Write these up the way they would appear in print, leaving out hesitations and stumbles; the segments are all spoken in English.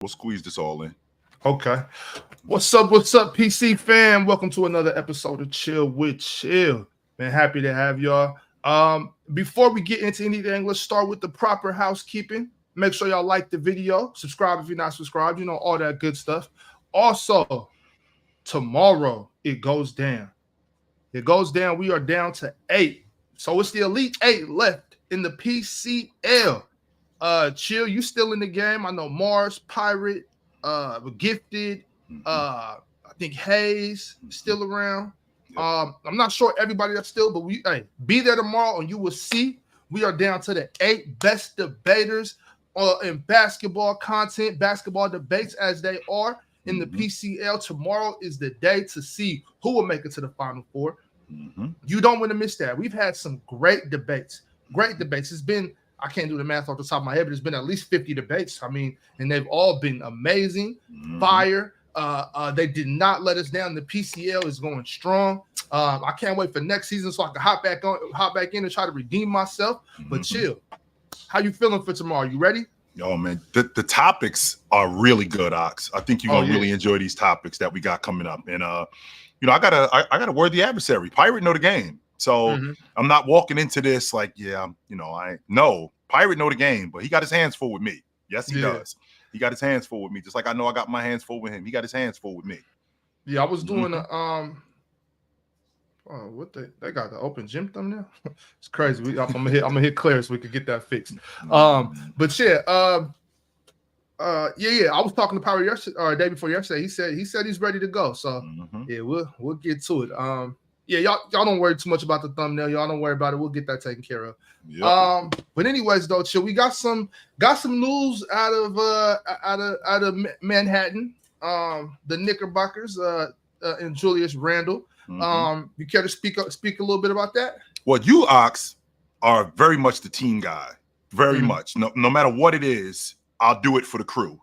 We'll squeeze this all in. Okay. What's up, PC fam? Welcome to another episode of Chill with Chill. Man, happy to have y'all. Before we get into anything, let's start with the proper housekeeping. Make sure y'all like the video, subscribe if you're not subscribed, all that good stuff. Also, tomorrow it goes down. It goes down. We are down to 8. So it's the Elite 8 left in the PCL. Chill, you still in the game. I know Mars, Pirate, Gifted, I think Hayes still around. I'm not sure everybody that's still, but be there tomorrow and you will see we are down to the 8 best debaters in basketball content, basketball debates as they are in the PCL. Tomorrow is the day to see who will make it to the Final Four. You don't want to miss that. We've had some great debates. It's been, I can't do the math off the top of my head, but it's been at least 50 debates. I mean, and they've all been amazing, fire. They did not let us down. The PCL is going strong. I can't wait for next season so I can hop back in and try to redeem myself. But Chill, how you feeling for tomorrow? You ready? Oh man, the topics are really good, Ox. I think you're gonna really enjoy these topics that we got coming up. And I got a worthy adversary. Pirate know the game. So I'm not walking into this like, I know Pirate know the game, but he got his hands full with me. Yes, he does. He got his hands full with me, just like I know I got my hands full with him. He got his hands full with me. Yeah, I was doing they got the open gym thumbnail. It's crazy. I'm gonna hit clear so we could get that fixed. But yeah, I was talking to Pirate yesterday or day before yesterday. He said he's ready to go. So yeah, we'll get to it. Y'all don't worry too much about the thumbnail. Y'all don't worry about it. We'll get that taken care of. Yep. But anyways, though, Chill, we got some news out of Manhattan. The Knickerbockers and Julius Randle. You care to speak a little bit about that? Well, you, Ox, are very much the team guy. Very much. No matter what it is, I'll do it for the crew.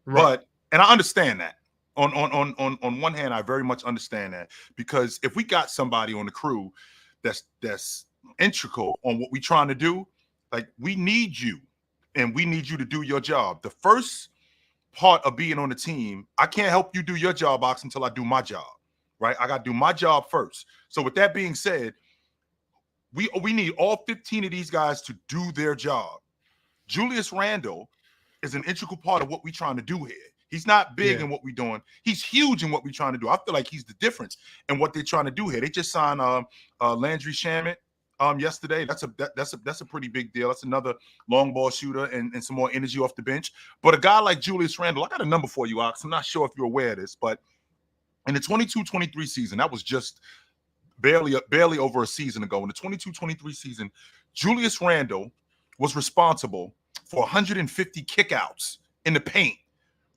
Right. And I understand that. On one hand, I very much understand that, because if we got somebody on the crew that's integral on what we're trying to do, like, we need you, and we need you to do your job. The first part of being on the team, I can't help you do your job, Ox, until I do my job, right? I got to do my job first. So with that being said, we need all 15 of these guys to do their job. Julius Randle is an integral part of what we're trying to do here. He's not big in what we're doing. He's huge in what we're trying to do. I feel like he's the difference in what they're trying to do here. They just signed Landry Shamet yesterday. That's a pretty big deal. That's another long ball shooter and some more energy off the bench. But a guy like Julius Randle, I got a number for you, Ox. I'm not sure if you're aware of this, but in the 22-23 season, that was just barely over a season ago. In the 22-23 season, Julius Randle was responsible for 150 kickouts in the paint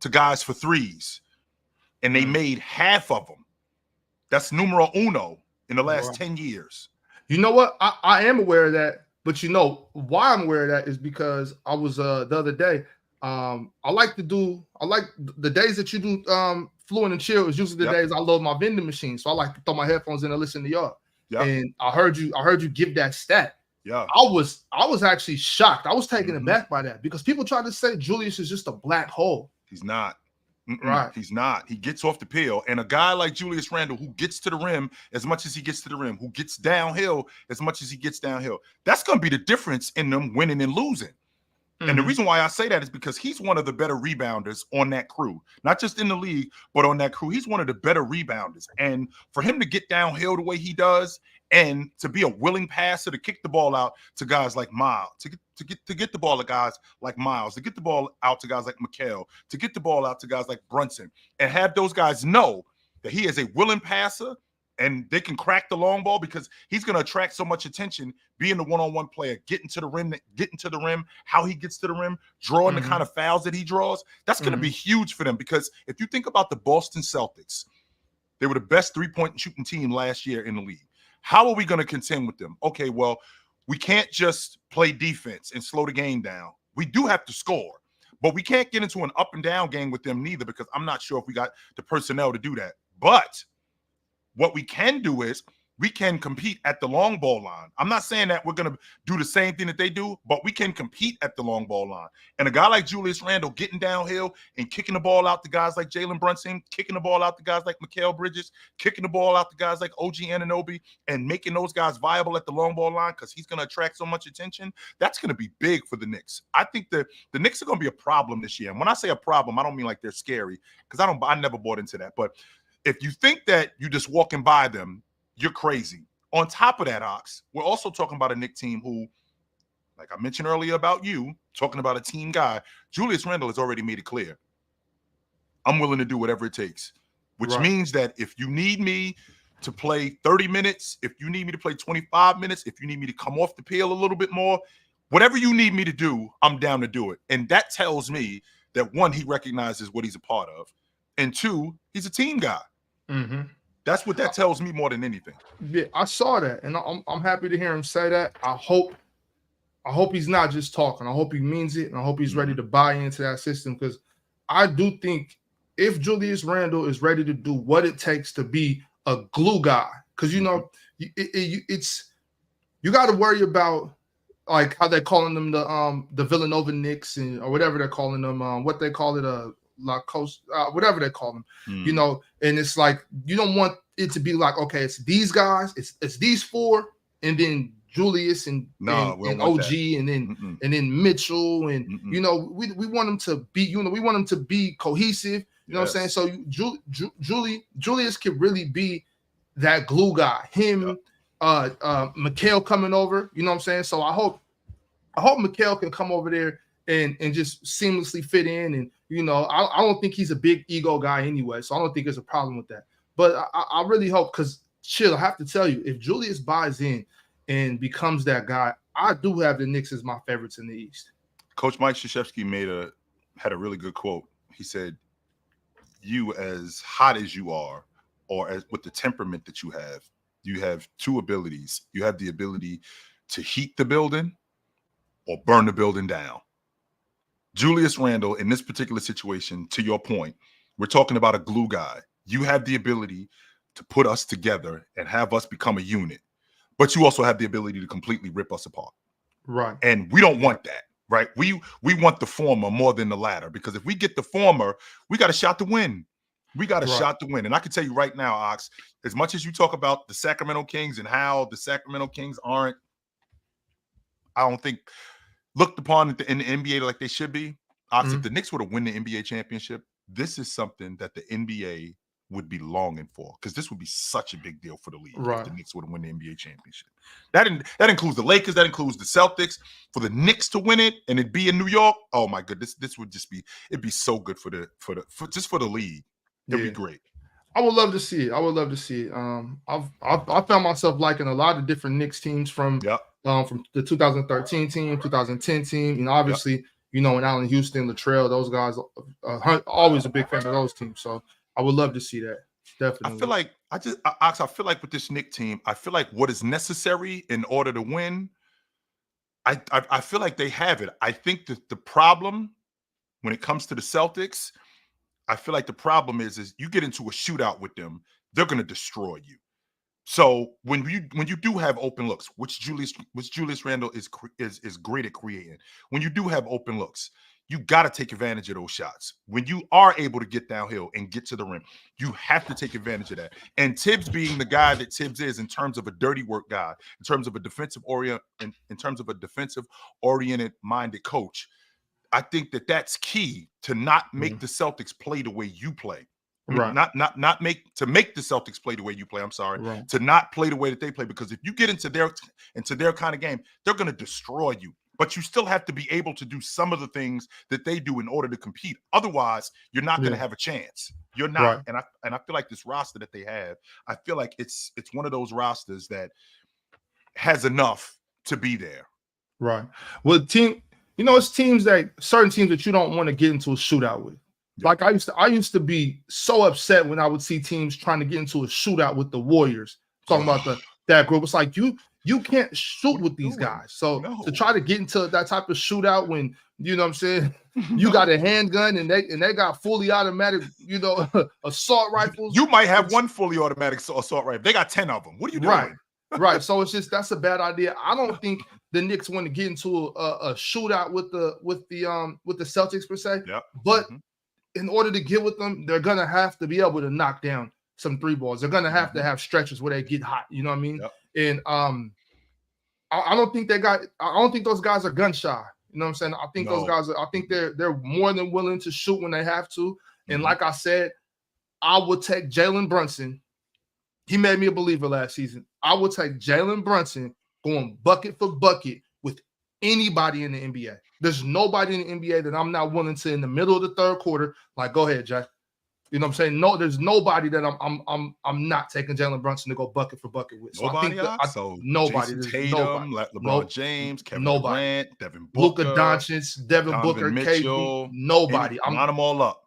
to guys for threes, and they made half of them. That's numero uno in the last 10 years. You know what? I am aware of that, but why I'm aware of that is because I was the other day. I like the days that you do Fluent and Chill is usually the days I load my vending machine. So I like to throw my headphones in and listen to y'all. And I heard you give that stat. Yeah. I was actually shocked. I was taken aback by that, because people try to say Julius is just a black hole. He's not. Right. He's not. He gets off the peel. And a guy like Julius Randle, who gets to the rim as much as he gets to the rim, who gets downhill as much as he gets downhill, that's going to be the difference in them winning and losing. And the reason why I say that is because he's one of the better rebounders on that crew, not just in the league, but on that crew. He's one of the better rebounders. And for him to get downhill the way he does, and to be a willing passer, to kick the ball out to guys like Miles, to get the ball to guys like Miles, to get the ball out to guys like Mikal, to get the ball out to guys like Brunson, and have those guys know that he is a willing passer and they can crack the long ball, because he's going to attract so much attention being the one-on-one player, getting to the rim, how he gets to the rim, drawing the kind of fouls that he draws. That's going to be huge for them, because if you think about the Boston Celtics, they were the best three-point shooting team last year in the league. How are we going to contend with them? Okay, well, we can't just play defense and slow the game down. We do have to score, but we can't get into an up and down game with them neither, because I'm not sure if we got the personnel to do that. But what we can do is we can compete at the long ball line. I'm not saying that we're going to do the same thing that they do, but we can compete at the long ball line. And a guy like Julius Randle getting downhill and kicking the ball out to guys like Jalen Brunson, kicking the ball out to guys like Mikal Bridges, kicking the ball out to guys like OG Anunoby, and making those guys viable at the long ball line because he's going to attract so much attention, that's going to be big for the Knicks. I think the Knicks are going to be a problem this year. And when I say a problem, I don't mean like they're scary, because I never bought into that. But if you think that you're just walking by them, you're crazy. On top of that, Ox, we're also talking about a Knicks team who, like I mentioned earlier about you, talking about a team guy, Julius Randle has already made it clear. I'm willing to do whatever it takes, which means that if you need me to play 30 minutes, if you need me to play 25 minutes, if you need me to come off the peel a little bit more, whatever you need me to do, I'm down to do it. And that tells me that, one, he recognizes what he's a part of, and two, he's a team guy. Mm-hmm. That's what that tells me more than anything. Yeah, I saw that, and I'm happy to hear him say that. I hope he's not just talking. I hope he means it, and I hope he's ready to buy into that system, because I do think if Julius Randle is ready to do what it takes to be a glue guy, because it's you got to worry about like how they're calling them the Villanova Knicks or whatever they're calling them, what they call it, La Coast, whatever they call them, and it's like you don't want it to be like, okay, it's these guys, it's these four, and then Julius and OG, and then Mitchell, and we want them to be, we want them to be cohesive. You know what I'm saying? So Julius could really be that glue guy. Him, Mikal coming over. You know what I'm saying? So I hope Mikal can come over there and just seamlessly fit in. And, I don't think he's a big ego guy anyway, so I don't think there's a problem with that. But I really hope, because, I have to tell you, if Julius buys in and becomes that guy, I do have the Knicks as my favorites in the East. Coach Mike Krzyzewski had a really good quote. He said, you as hot as you are, or as with the temperament that you have two abilities. You have the ability to heat the building or burn the building down. Julius Randle, in this particular situation, to your point, we're talking about a glue guy. You have the ability to put us together and have us become a unit, but you also have the ability to completely rip us apart. Right. And we don't want that, right? We want the former more than the latter, because if we get the former, we got a shot to win. We got a shot to win. And I can tell you right now, Ox, as much as you talk about the Sacramento Kings and how the Sacramento Kings aren't, I don't think, looked upon in the NBA like they should be. Ox, if the Knicks were to win the NBA championship, this is something that the NBA would be longing for, because this would be such a big deal for the league if the Knicks were to win the NBA championship. That includes the Lakers, that includes the Celtics. For the Knicks to win it and it be in New York, oh my goodness, this would just be, it'd be so good for the league. It'd be great. I would love to see it. I found myself liking a lot of different Knicks teams from the 2013 team, 2010 team. Obviously, when Allen Houston, Latrell, those guys, always a big fan of those teams. So I would love to see that. Definitely. I feel like with this Knicks team, I feel like what is necessary in order to win, I feel like they have it. I think that the problem when it comes to the Celtics, I feel like the problem is you get into a shootout with them, they're going to destroy you. So when you do have open looks, which Julius Randle is great at creating, when you do have open looks, you got to take advantage of those shots. When you are able to get downhill and get to the rim, you have to take advantage of that. And Tibbs, being the guy that Tibbs is in terms of a dirty work guy, in terms of a defensive oriented minded coach, I think that that's key to not make the Celtics play the way you play. Right. Not make the Celtics play the way you play. I'm sorry. Right. To not play the way that they play, because if you get into their kind of game, they're going to destroy you. But you still have to be able to do some of the things that they do in order to compete. Otherwise, you're not going to have a chance. You're not. Right. And I feel like this roster that they have, I feel like it's one of those rosters that has enough to be there. Right. Well, it's certain teams that you don't want to get into a shootout with. Yeah. Like I used to be so upset when I would see teams trying to get into a shootout with the Warriors. Talking about that group. It's like You can't shoot with these doing? guys. So No. to try to get into that type of shootout when, you know what I'm saying, you got a handgun and they got fully automatic, you know, assault rifles. You might have one fully automatic assault rifle. They got 10 of them. What are you doing? Right. So it's just, that's a bad idea. I don't think the Knicks want to get into a shootout with the Celtics per se. Yep. But in order to get with them, they're gonna have to be able to knock down some three balls. They're gonna have to have stretches where they get hot. You know what I mean? Yep. And I don't think those guys are gun shy. You know what I'm saying? I think those guys I think they're more than willing to shoot when they have to. And like I said, I would take Jalen Brunson. He made me a believer last season. I would take Jalen Brunson going bucket for bucket with anybody in the NBA. There's nobody in the NBA that I'm not willing to, in the middle of the third quarter, like, go ahead, Jack. You know what I'm saying? No, there's nobody that I'm not taking Jalen Brunson to go bucket for bucket with. So nobody. Nobody. Jason Tatum, LeBron James, Kevin Durant, Devin Booker, Booker, Doncic, Devin Booker, Mitchell, KD, nobody. I'm line them all up.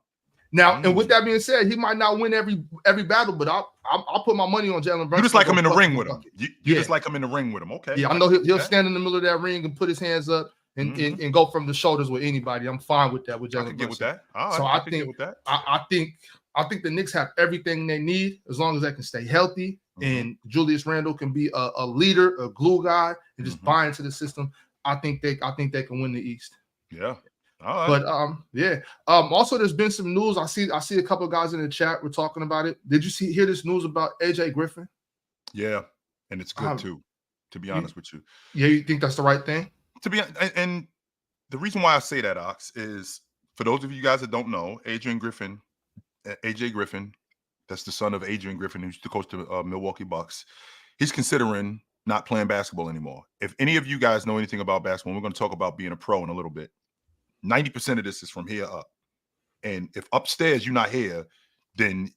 Now, and with that being said, he might not win every battle, but I'll put my money on Jalen Brunson. You just like him in the ring with him. You just like him in the ring with him. Okay. Yeah, I know he'll stand in the middle of that ring and put his hands up and go from the shoulders with anybody. I'm fine with that with Jalen Brunson. Get with that. All right, so I think the Knicks have everything they need as long as they can stay healthy and Julius Randle can be a leader, a glue guy, and just buy into the system. I think they can win the East. Yeah. All right. But also there's been some news. I see a couple of guys in the chat were talking about it. Did you hear this news about AJ Griffin? Yeah, and it's good too, to be honest with you. Yeah, you think that's the right thing? And the reason why I say that, Ox, is for those of you guys that don't know, AJ Griffin, that's the son of Adrian Griffin, who used to coach the Milwaukee Bucks. He's considering not playing basketball anymore. If any of you guys know anything about basketball, we're going to talk about being a pro in a little bit. 90% of this is from here up. And if upstairs you're not here, then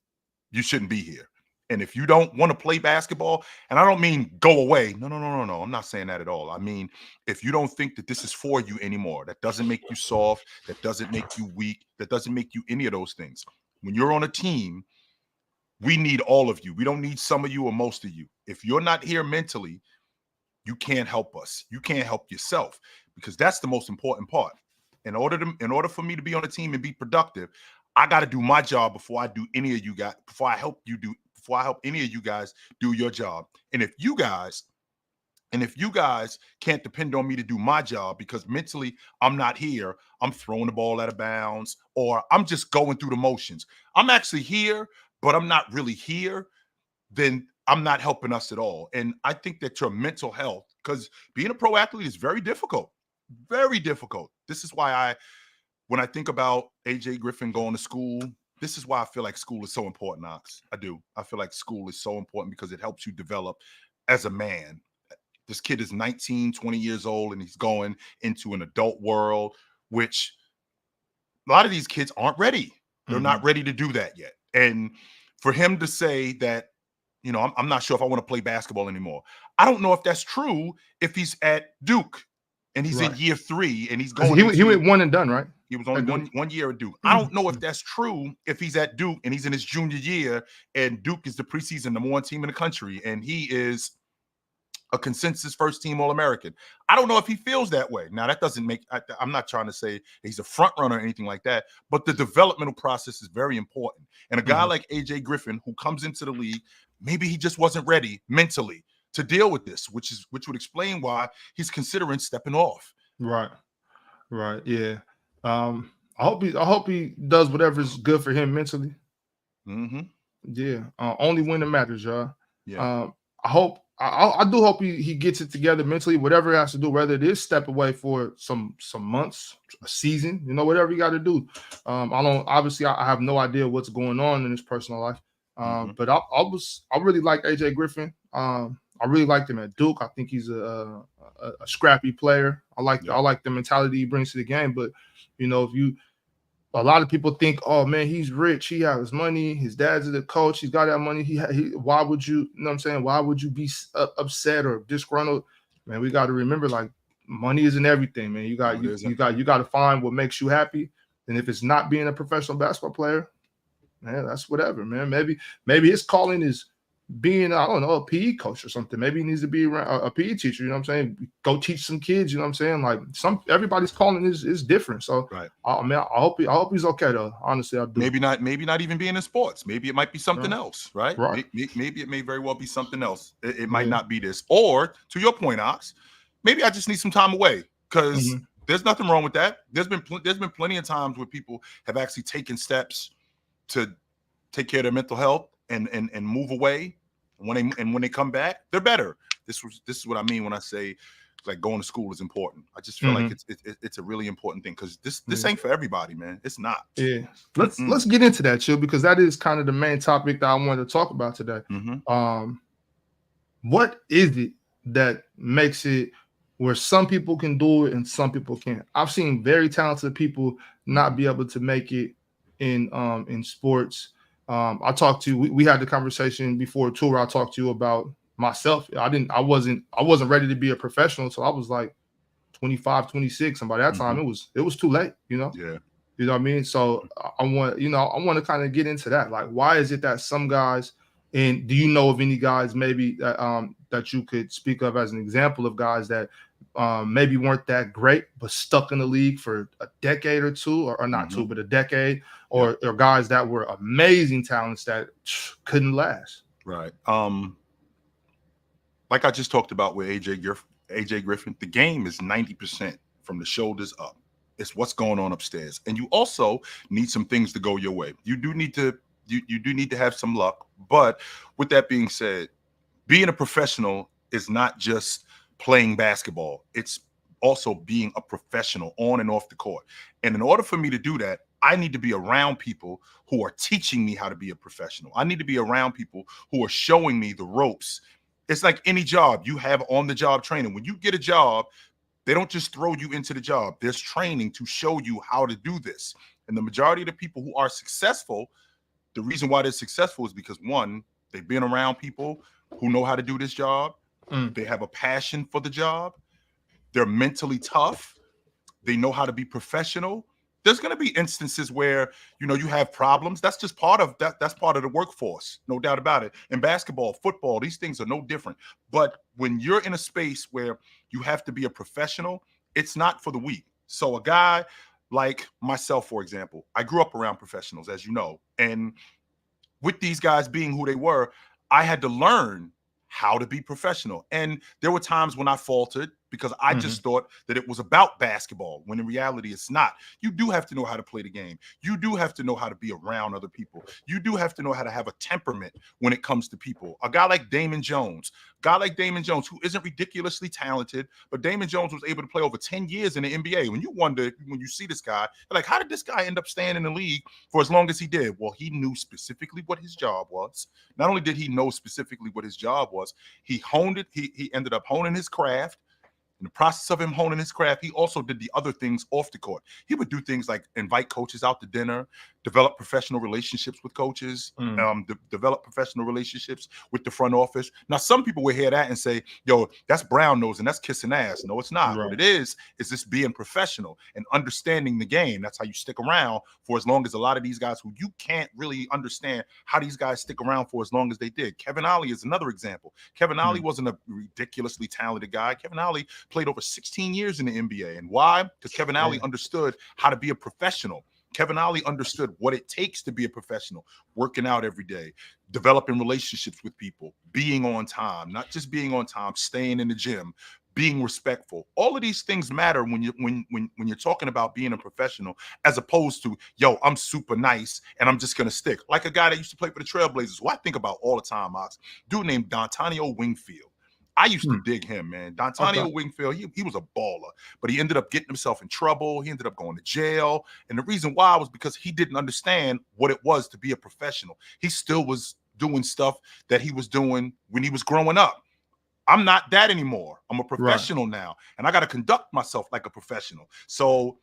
you shouldn't be here. And if you don't want to play basketball, and I don't mean go away. No. I'm not saying that at all. I mean, if you don't think that this is for you anymore, that doesn't make you soft, that doesn't make you weak, that doesn't make you any of those things. When you're on a team, we need all of you. We don't need some of you or most of you. If you're not here mentally, you can't help us. You can't help yourself, because that's the most important part. In order for me to be on a team and be productive, I got to do my job before I do any of you guys, before I help any of you guys do your job. And if you guys can't depend on me to do my job because mentally I'm not here, I'm throwing the ball out of bounds, or I'm just going through the motions. I'm actually here, but I'm not really here, then I'm not helping us at all. And I think that your mental health, because being a pro athlete is very difficult. Very difficult. This is why when I think about AJ Griffin going to school, this is why I feel like school is so important, Knox. I do. I feel like school is so important because it helps you develop as a man. This kid is 19, 20 years old, and he's going into an adult world, which a lot of these kids aren't ready. They're not ready to do that yet. And for him to say that, you know, I'm not sure if I want to play basketball anymore. I don't know if that's true if he's at Duke. And he's in year 3, and he's going. He went one and done, right? He was only one year at Duke. I don't know if that's true if he's at Duke and he's in his junior year, and Duke is the preseason #1 team in the country, and he is a consensus first team All-American. I don't know if he feels that way. Now, that doesn't make. I'm not trying to say he's a front runner or anything like that, but the developmental process is very important. And a guy like AJ Griffin, who comes into the league, maybe he just wasn't ready mentally to deal with this, which would explain why he's considering stepping off. Right. Yeah. I hope he does whatever's good for him mentally. Yeah. Only when it matters, y'all. Yeah. I do hope he gets it together mentally, whatever he has to do, whether it is step away for some months, a season, you know, whatever you got to do. I have no idea what's going on in his personal life. But I really like AJ Griffin. I really liked him at Duke. I think he's a scrappy player. I like the mentality he brings to the game. But you know, a lot of people think, oh man, he's rich. He has money. His dad's the coach. He's got that money. Why would you know what I'm saying? Why would you be upset or disgruntled? Man, we got to remember, like, money isn't everything, man. You got to find what makes you happy. And if it's not being a professional basketball player, man, that's whatever, man. Maybe his calling is being, I don't know, a PE coach or something. Maybe he needs to be around a PE teacher. You know what I'm saying? Go teach some kids. You know what I'm saying? Like everybody's calling is different. So right. I mean, I hope he's okay though. Honestly, I do. Maybe not even being in sports. Maybe it might be something else, right? Right. Maybe it may very well be something else. It might not be this. Or to your point, Ox, maybe I just need some time away because there's nothing wrong with that. There's been plenty of times where people have actually taken steps to take care of their mental health and move away. When they come back, they're better. This is what I mean when I say like going to school is important. I just feel like it's a really important thing because this ain't for everybody, man. It's not. Yeah. Let's get into that, Chill, because that is kind of the main topic that I wanted to talk about today. What is it that makes it where some people can do it and some people can't? I've seen very talented people not be able to make it in sports. I talked to we had the conversation before the tour. I talked to you about myself. I wasn't ready to be a professional until I was like 25, 26. And by that time it was too late, you know? Yeah. You know what I mean? So I want to kind of get into that. Like, why is it that some guys, and do you know of any guys maybe that you could speak of as an example of guys that maybe weren't that great, but stuck in the league for a decade or two, or not two, but a decade, or guys that were amazing talents that couldn't last? Right. Like I just talked about with AJ Griffin, the game is 90% from the shoulders up. It's what's going on upstairs. And you also need some things to go your way. You do need to have some luck. But with that being said, being a professional is not just playing basketball. It's also being a professional on and off the court. And in order for me to do that, I need to be around people who are teaching me how to be a professional. I need to be around people who are showing me the ropes. It's like any job. You have on-the-job training. When you get a job, they don't just throw you into the job. There's training to show you how to do this. And the majority of the people who are successful, the reason why they're successful is because, one, they've been around people who know how to do this job. They have a passion for the job. They're mentally tough. They know how to be professional. There's going to be instances where, you have problems. That's just part of that. That's part of the workforce. No doubt about it. In basketball, football, these things are no different. But when you're in a space where you have to be a professional, it's not for the weak. So a guy like myself, for example, I grew up around professionals, as you know, and with these guys being who they were, I had to learn how to be professional. And there were times when I faltered because I just thought that it was about basketball, when in reality it's not. You do have to know how to play the game. You do have to know how to be around other people. You do have to know how to have a temperament when it comes to people. A guy like Damon Jones, who isn't ridiculously talented, but Damon Jones was able to play over 10 years in the NBA. When you see this guy, like, how did this guy end up staying in the league for as long as he did? Well, he knew specifically what his job was. Not only did he know specifically what his job was, he honed it. He ended up honing his craft. In the process of him honing his craft, he also did the other things off the court. He would do things like invite coaches out to dinner, develop professional relationships with coaches, develop professional relationships with the front office. Now, some people will hear that and say, yo, that's brown nose and that's kissing ass. No, it's not. Right. What it is this being professional and understanding the game. That's how you stick around for as long as a lot of these guys who you can't really understand how these guys stick around for as long as they did. Kevin Ollie is another example. Kevin Ollie wasn't a ridiculously talented guy. Kevin Ollie played over 16 years in the NBA. And why? Because Kevin Ollie understood how to be a professional. Kevin Ollie understood what it takes to be a professional, working out every day, developing relationships with people, being on time, not just being on time, staying in the gym, being respectful. All of these things matter when you're talking about being a professional, as opposed to, yo, I'm super nice and I'm just gonna stick. Like a guy that used to play for the Trailblazers, who I think about all the time, Mox, dude named Dontanio Wingfield. I used to dig him, man. Dontanio Wingfield, he was a baller, but he ended up getting himself in trouble. He ended up going to jail. And the reason why was because he didn't understand what it was to be a professional. He still was doing stuff that he was doing when he was growing up. I'm not that anymore. I'm a professional now, and I got to conduct myself like a professional. So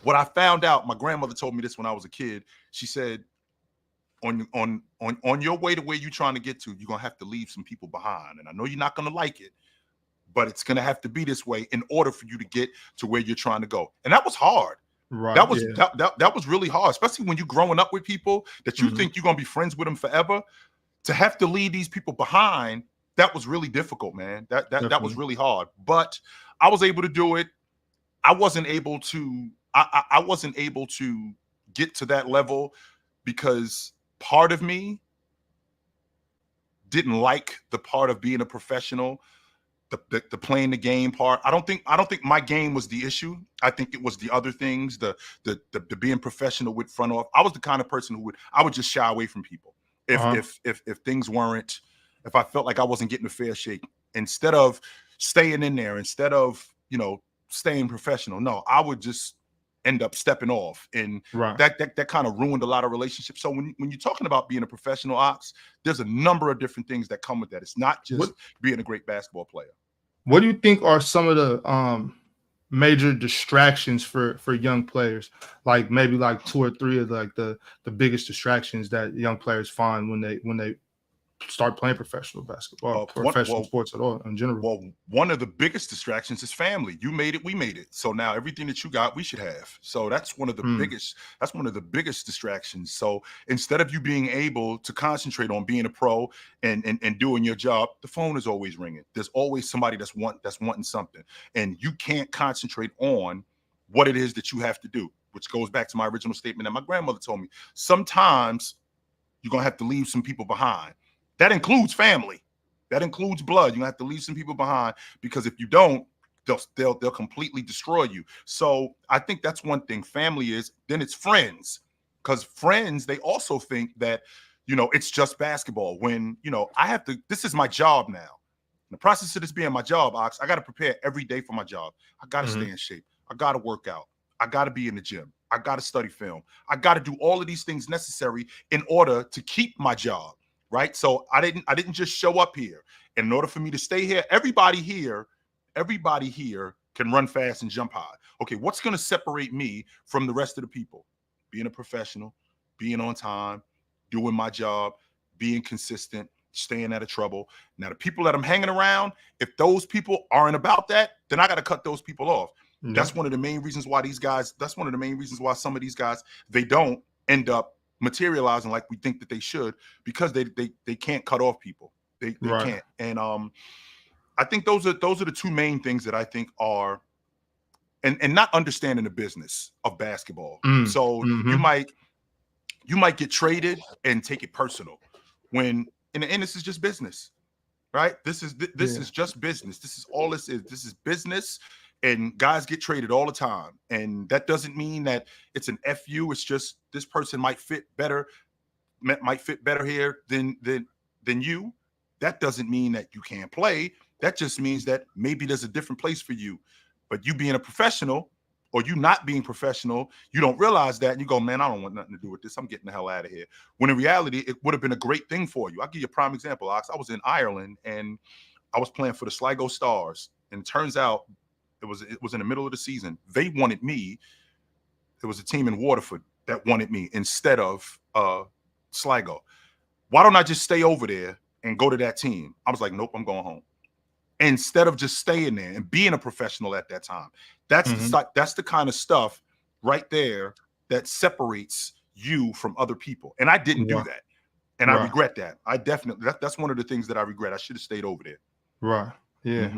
what I found out, my grandmother told me this when I was a kid. She said, on your way to where you're trying to get to, you're gonna have to leave some people behind. And I know you're not gonna like it, but it's gonna have to be this way in order for you to get to where you're trying to go. And that was hard. Right. That was really hard, especially when you're growing up with people that you think you're gonna be friends with them forever. to have to leave these people behind, that was really difficult, man. That was really hard. But I was able to do it. I wasn't able to get to that level because part of me didn't like the part of being a professional, the playing the game part. I don't think my game was the issue. I think it was the other things, the being professional with front off. I was the kind of person who I would just shy away from people if things weren't, if I felt like I wasn't getting a fair shake. Instead of staying in there, instead of staying professional, no, I would just end up stepping off, and that kind of ruined a lot of relationships. So when you're talking about being a professional ops, there's a number of different things that come with that. It's not just being a great basketball player. What do you think are some of the major distractions for young players? Like maybe like 2 or 3 of like the biggest distractions that young players find when they start playing professional basketball, or professional sports at all in general. Well, one of the biggest distractions is family. You made it, we made it. So now everything that you got, we should have. So that's one of the biggest. That's one of the biggest distractions. So instead of you being able to concentrate on being a pro and doing your job, the phone is always ringing. There's always somebody that's wanting something, and you can't concentrate on what it is that you have to do. Which goes back to my original statement that my grandmother told me. Sometimes you're gonna have to leave some people behind. That includes family. That includes blood. You're gonna have to leave some people behind, because if you don't, they'll completely destroy you. So I think that's one thing. Family is. Then it's friends, because friends, they also think that it's just basketball. When I have to. This is my job now. In the process of this being my job, Ox, I got to prepare every day for my job. I got to stay in shape. I got to work out. I got to be in the gym. I got to study film. I got to do all of these things necessary in order to keep my job. Right. So I didn't just show up here. In order for me to stay here, everybody here can run fast and jump high. Okay, what's going to separate me from the rest of the people? Being a professional, being on time, doing my job, being consistent, staying out of trouble. Now, the people that I'm hanging around, if those people aren't about that, then I got to cut those people off. Yeah. That's one of the main reasons why some of these guys, they don't end up materializing like we think that they should, because they can't cut off people. They can't. And I think those are the 2 main things that I think are, and not understanding the business of basketball. So you might get traded and take it personal, when in the end this is just business, right? This is just business. This is all this is. This is business. And guys get traded all the time. And that doesn't mean that it's an FU. It's just this person might fit better here than you. That doesn't mean that you can't play. That just means that maybe there's a different place for you. But you being a professional, or you not being professional, you don't realize that, and you go, man, I don't want nothing to do with this. I'm getting the hell out of here. When in reality, it would have been a great thing for you. I'll give you a prime example, Ox. I was in Ireland, and I was playing for the Sligo Stars. And it turns out, it was in the middle of the season. They wanted me. There was a team in Waterford that wanted me instead of Sligo. Why don't I just stay over there and go to that team? I was like, nope, I'm going home. Instead of just staying there and being a professional at that time. That's the kind of stuff right there that separates you from other people. And I didn't do that. And I regret that. I definitely, that's one of the things that I regret. I should have stayed over there. Right. Yeah.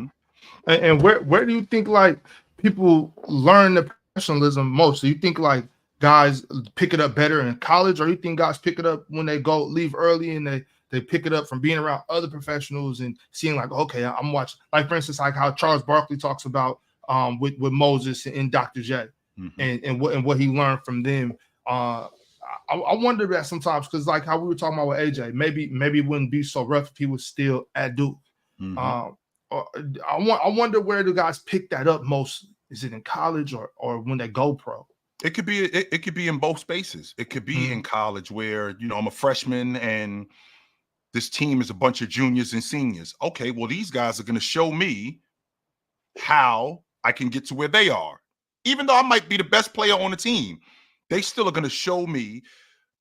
And where do you think like people learn the professionalism most? Do you think like guys pick it up better in college, or you think guys pick it up when they leave early and they pick it up from being around other professionals and seeing like, okay, I'm watching, like for instance, like how Charles Barkley talks about with Moses and Dr. J and what he learned from them. I wonder that sometimes, because like how we were talking about with AJ, maybe it wouldn't be so rough if he was still at Duke. I wonder where the guys pick that up most. Is it in college or when they go pro? It could be in both spaces. It could be in college where, I'm a freshman and this team is a bunch of juniors and seniors. Okay, well, these guys are going to show me how I can get to where they are. Even though I might be the best player on the team, they still are going to show me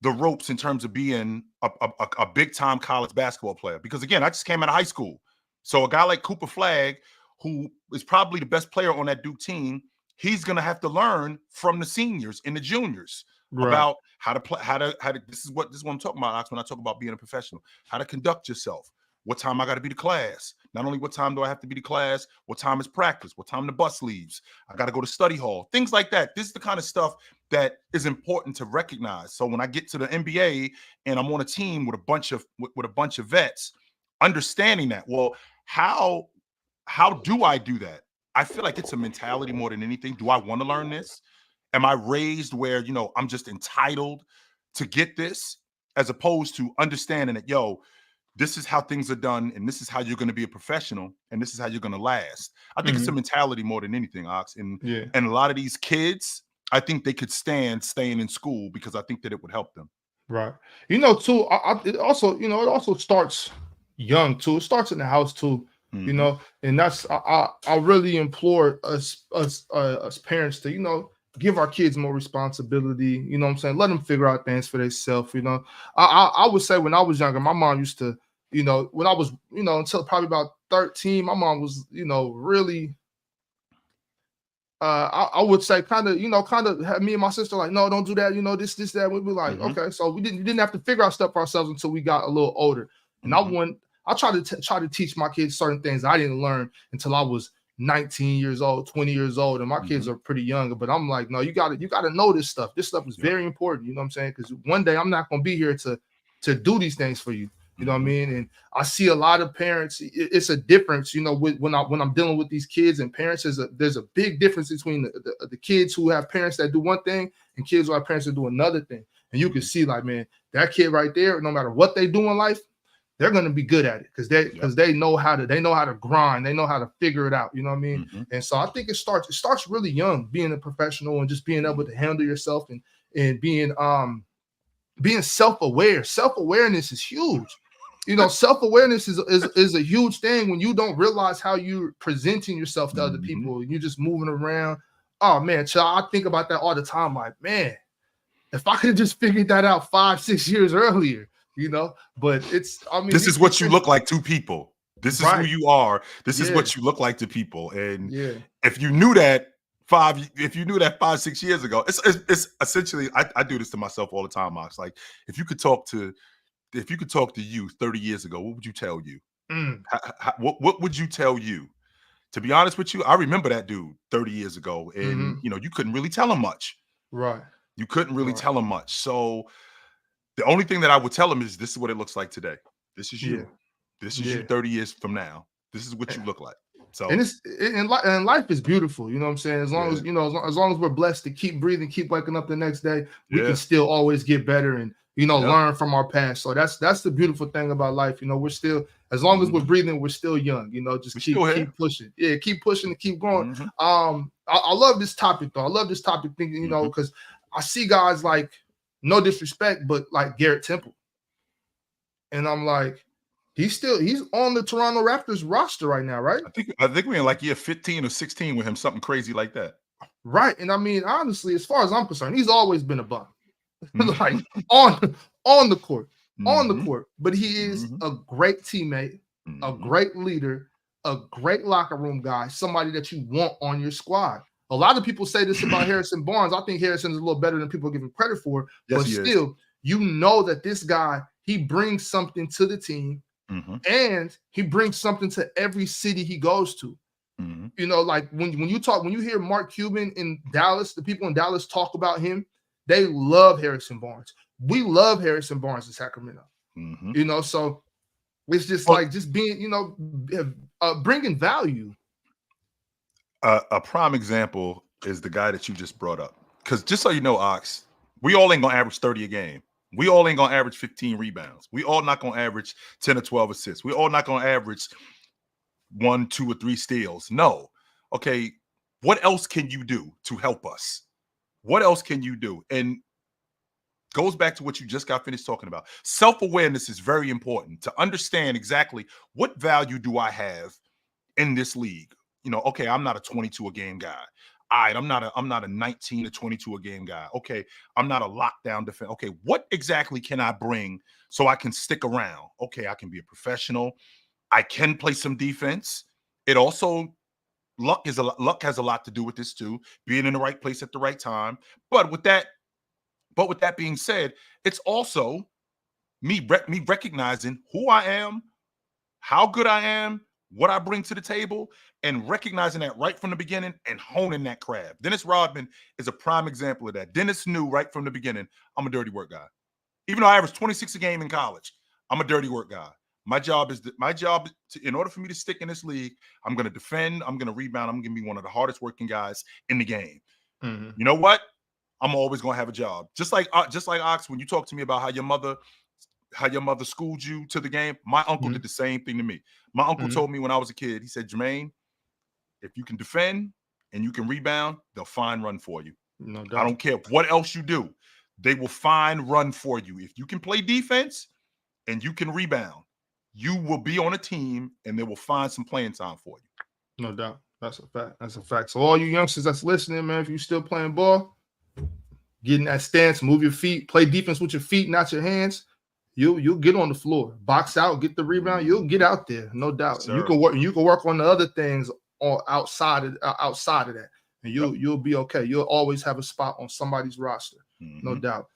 the ropes in terms of being a big-time college basketball player. Because, again, I just came out of high school. So a guy like Cooper Flagg, who is probably the best player on that Duke team, he's going to have to learn from the seniors and the juniors. about how to play, how to. This is what I'm talking about, Ox, when I talk about being a professional. How to conduct yourself. What time I got to be to class. Not only what time do I have to be to class, what time is practice, what time the bus leaves. I got to go to study hall, things like that. This is the kind of stuff that is important to recognize. So when I get to the NBA and I'm on a team with a bunch of vets, understanding that, well, how do I do that? I feel like it's a mentality more than anything. Do I want to learn this? Am I raised where, I'm just entitled to get this, as opposed to understanding that, this is how things are done, and this is how you're going to be a professional, and this is how you're going to last. I think it's a mentality more than anything, Ox. And a lot of these kids, I think they could stand staying in school because I think that it would help them. Right. Too, it also starts young too. It starts in the house too. And that's I really implore us parents to give our kids more responsibility. You know what I'm saying? Let them figure out things for themselves. I would say when I was younger, my mom used to, when I was, until probably about 13, my mom was, really, I would say kind of have me and my sister like, no, don't do that. This, that. We'd be like, okay. So we didn't have to figure out stuff for ourselves until we got a little older. And I tried to teach my kids certain things I didn't learn until I was 19 years old, 20 years old, and my kids are pretty young. But I'm like, no, you gotta know this stuff. This stuff is very important. You know what I'm saying? Because one day I'm not gonna be here to do these things for you. You know what I mean? And I see a lot of parents. It's a difference, when I'm dealing with these kids and parents. There's a big difference between the kids who have parents that do one thing and kids who have parents that do another thing. And you can see, like, man, that kid right there, no matter what they do in life, they're going to be good at it because they know how to grind. They know how to figure it out. You know what I mean? And so I think it starts really young, being a professional and just being able to handle yourself and being self-aware. Self-awareness is huge. Self-awareness is a huge thing when you don't realize how you're presenting yourself to other people. You're just moving around. Oh man, child, I think about that all the time. Like, man, if I could have just figured that out 5-6 years earlier. But this is what you look like to people. This is who you are. This is what you look like to people. And if you knew that 5-6 years ago, it's essentially, I do this to myself all the time, Max. Like, if you could talk to you 30 years ago, what would you tell you? What would you tell you? To be honest with you, I remember that dude 30 years ago, and you couldn't really tell him much. Right. You couldn't really tell him much. So the only thing that I would tell him is, this is what it looks like today. This is you. This is you 30 years from now. This is what you look like. So and life is beautiful. You know what I'm saying? As long as as long as we're blessed to keep breathing, keep waking up the next day, we can still always get better and learn from our past. So that's the beautiful thing about life. We're still, as long as we're breathing, we're still young. Just keep pushing. Yeah, keep pushing and keep going. I love this topic though. I love this topic thinking, because I see guys like, no disrespect, but like Garrett Temple. And I'm like, he's on the Toronto Raptors roster right now, right? I think we're in like year 15 or 16 with him, something crazy like that. Right. And I mean, honestly, as far as I'm concerned, he's always been a bum. Like on the court. But he is a great teammate, a great leader, a great locker room guy, somebody that you want on your squad. A lot of people say this about Harrison Barnes. I think Harrison is a little better than people give him credit for. Yes, but still, that this guy, he brings something to the team, and he brings something to every city he goes to. Like when you hear Mark Cuban in Dallas, the people in Dallas talk about him, they love Harrison Barnes. We love Harrison Barnes in Sacramento. So it's just just being, bringing value. A prime example is the guy that you just brought up. Because just so you know, Ox, we all ain't gonna average 30 a game. We all ain't gonna average 15 rebounds. We all not gonna average 10 or 12 assists. We all not gonna average 1, 2, or 3 steals. No. Okay, what else can you do to help us? What else can you do? And goes back to what you just got finished talking about. Self-awareness is very important to understand exactly what value do I have in this league. Okay, I'm not a 22 a game guy. All right, I'm not a 19 to 22 a game guy. Okay, I'm not a lockdown defense. Okay, what exactly can I bring so I can stick around? Okay, I can be a professional. I can play some defense. It also luck has a lot to do with this too, being in the right place at the right time. But with that But with that being said, it's also me recognizing who I am, how good I am, what I bring to the table, and recognizing that right from the beginning and honing that craft. Dennis Rodman is a prime example of that. Dennis knew right from the beginning, I'm a dirty work guy. Even though I averaged 26 a game in college, I'm a dirty work guy. My job is in order for me to stick in this league, I'm going to defend, I'm going to rebound, I'm going to be one of the hardest working guys in the game. Mm-hmm. You know what? I'm always going to have a job. Just like Ox, when you talk to me about how your mother schooled you to the game, my uncle did the same thing to me. My uncle told me when I was a kid, he said, Jermaine, if you can defend and you can rebound, they'll find run for you. No doubt. I don't care what else you do. They will find run for you. If you can play defense and you can rebound, you will be on a team and they will find some playing time for you. No doubt. That's a fact. That's a fact. So all you youngsters that's listening, man, if you're still playing ball, get in that stance, move your feet, play defense with your feet, not your hands. You'll get on the floor, box out, get the rebound. You'll get out there, no doubt. Yes, and you can work on the other things outside of that, and you'll be okay. You'll always have a spot on somebody's roster, no doubt.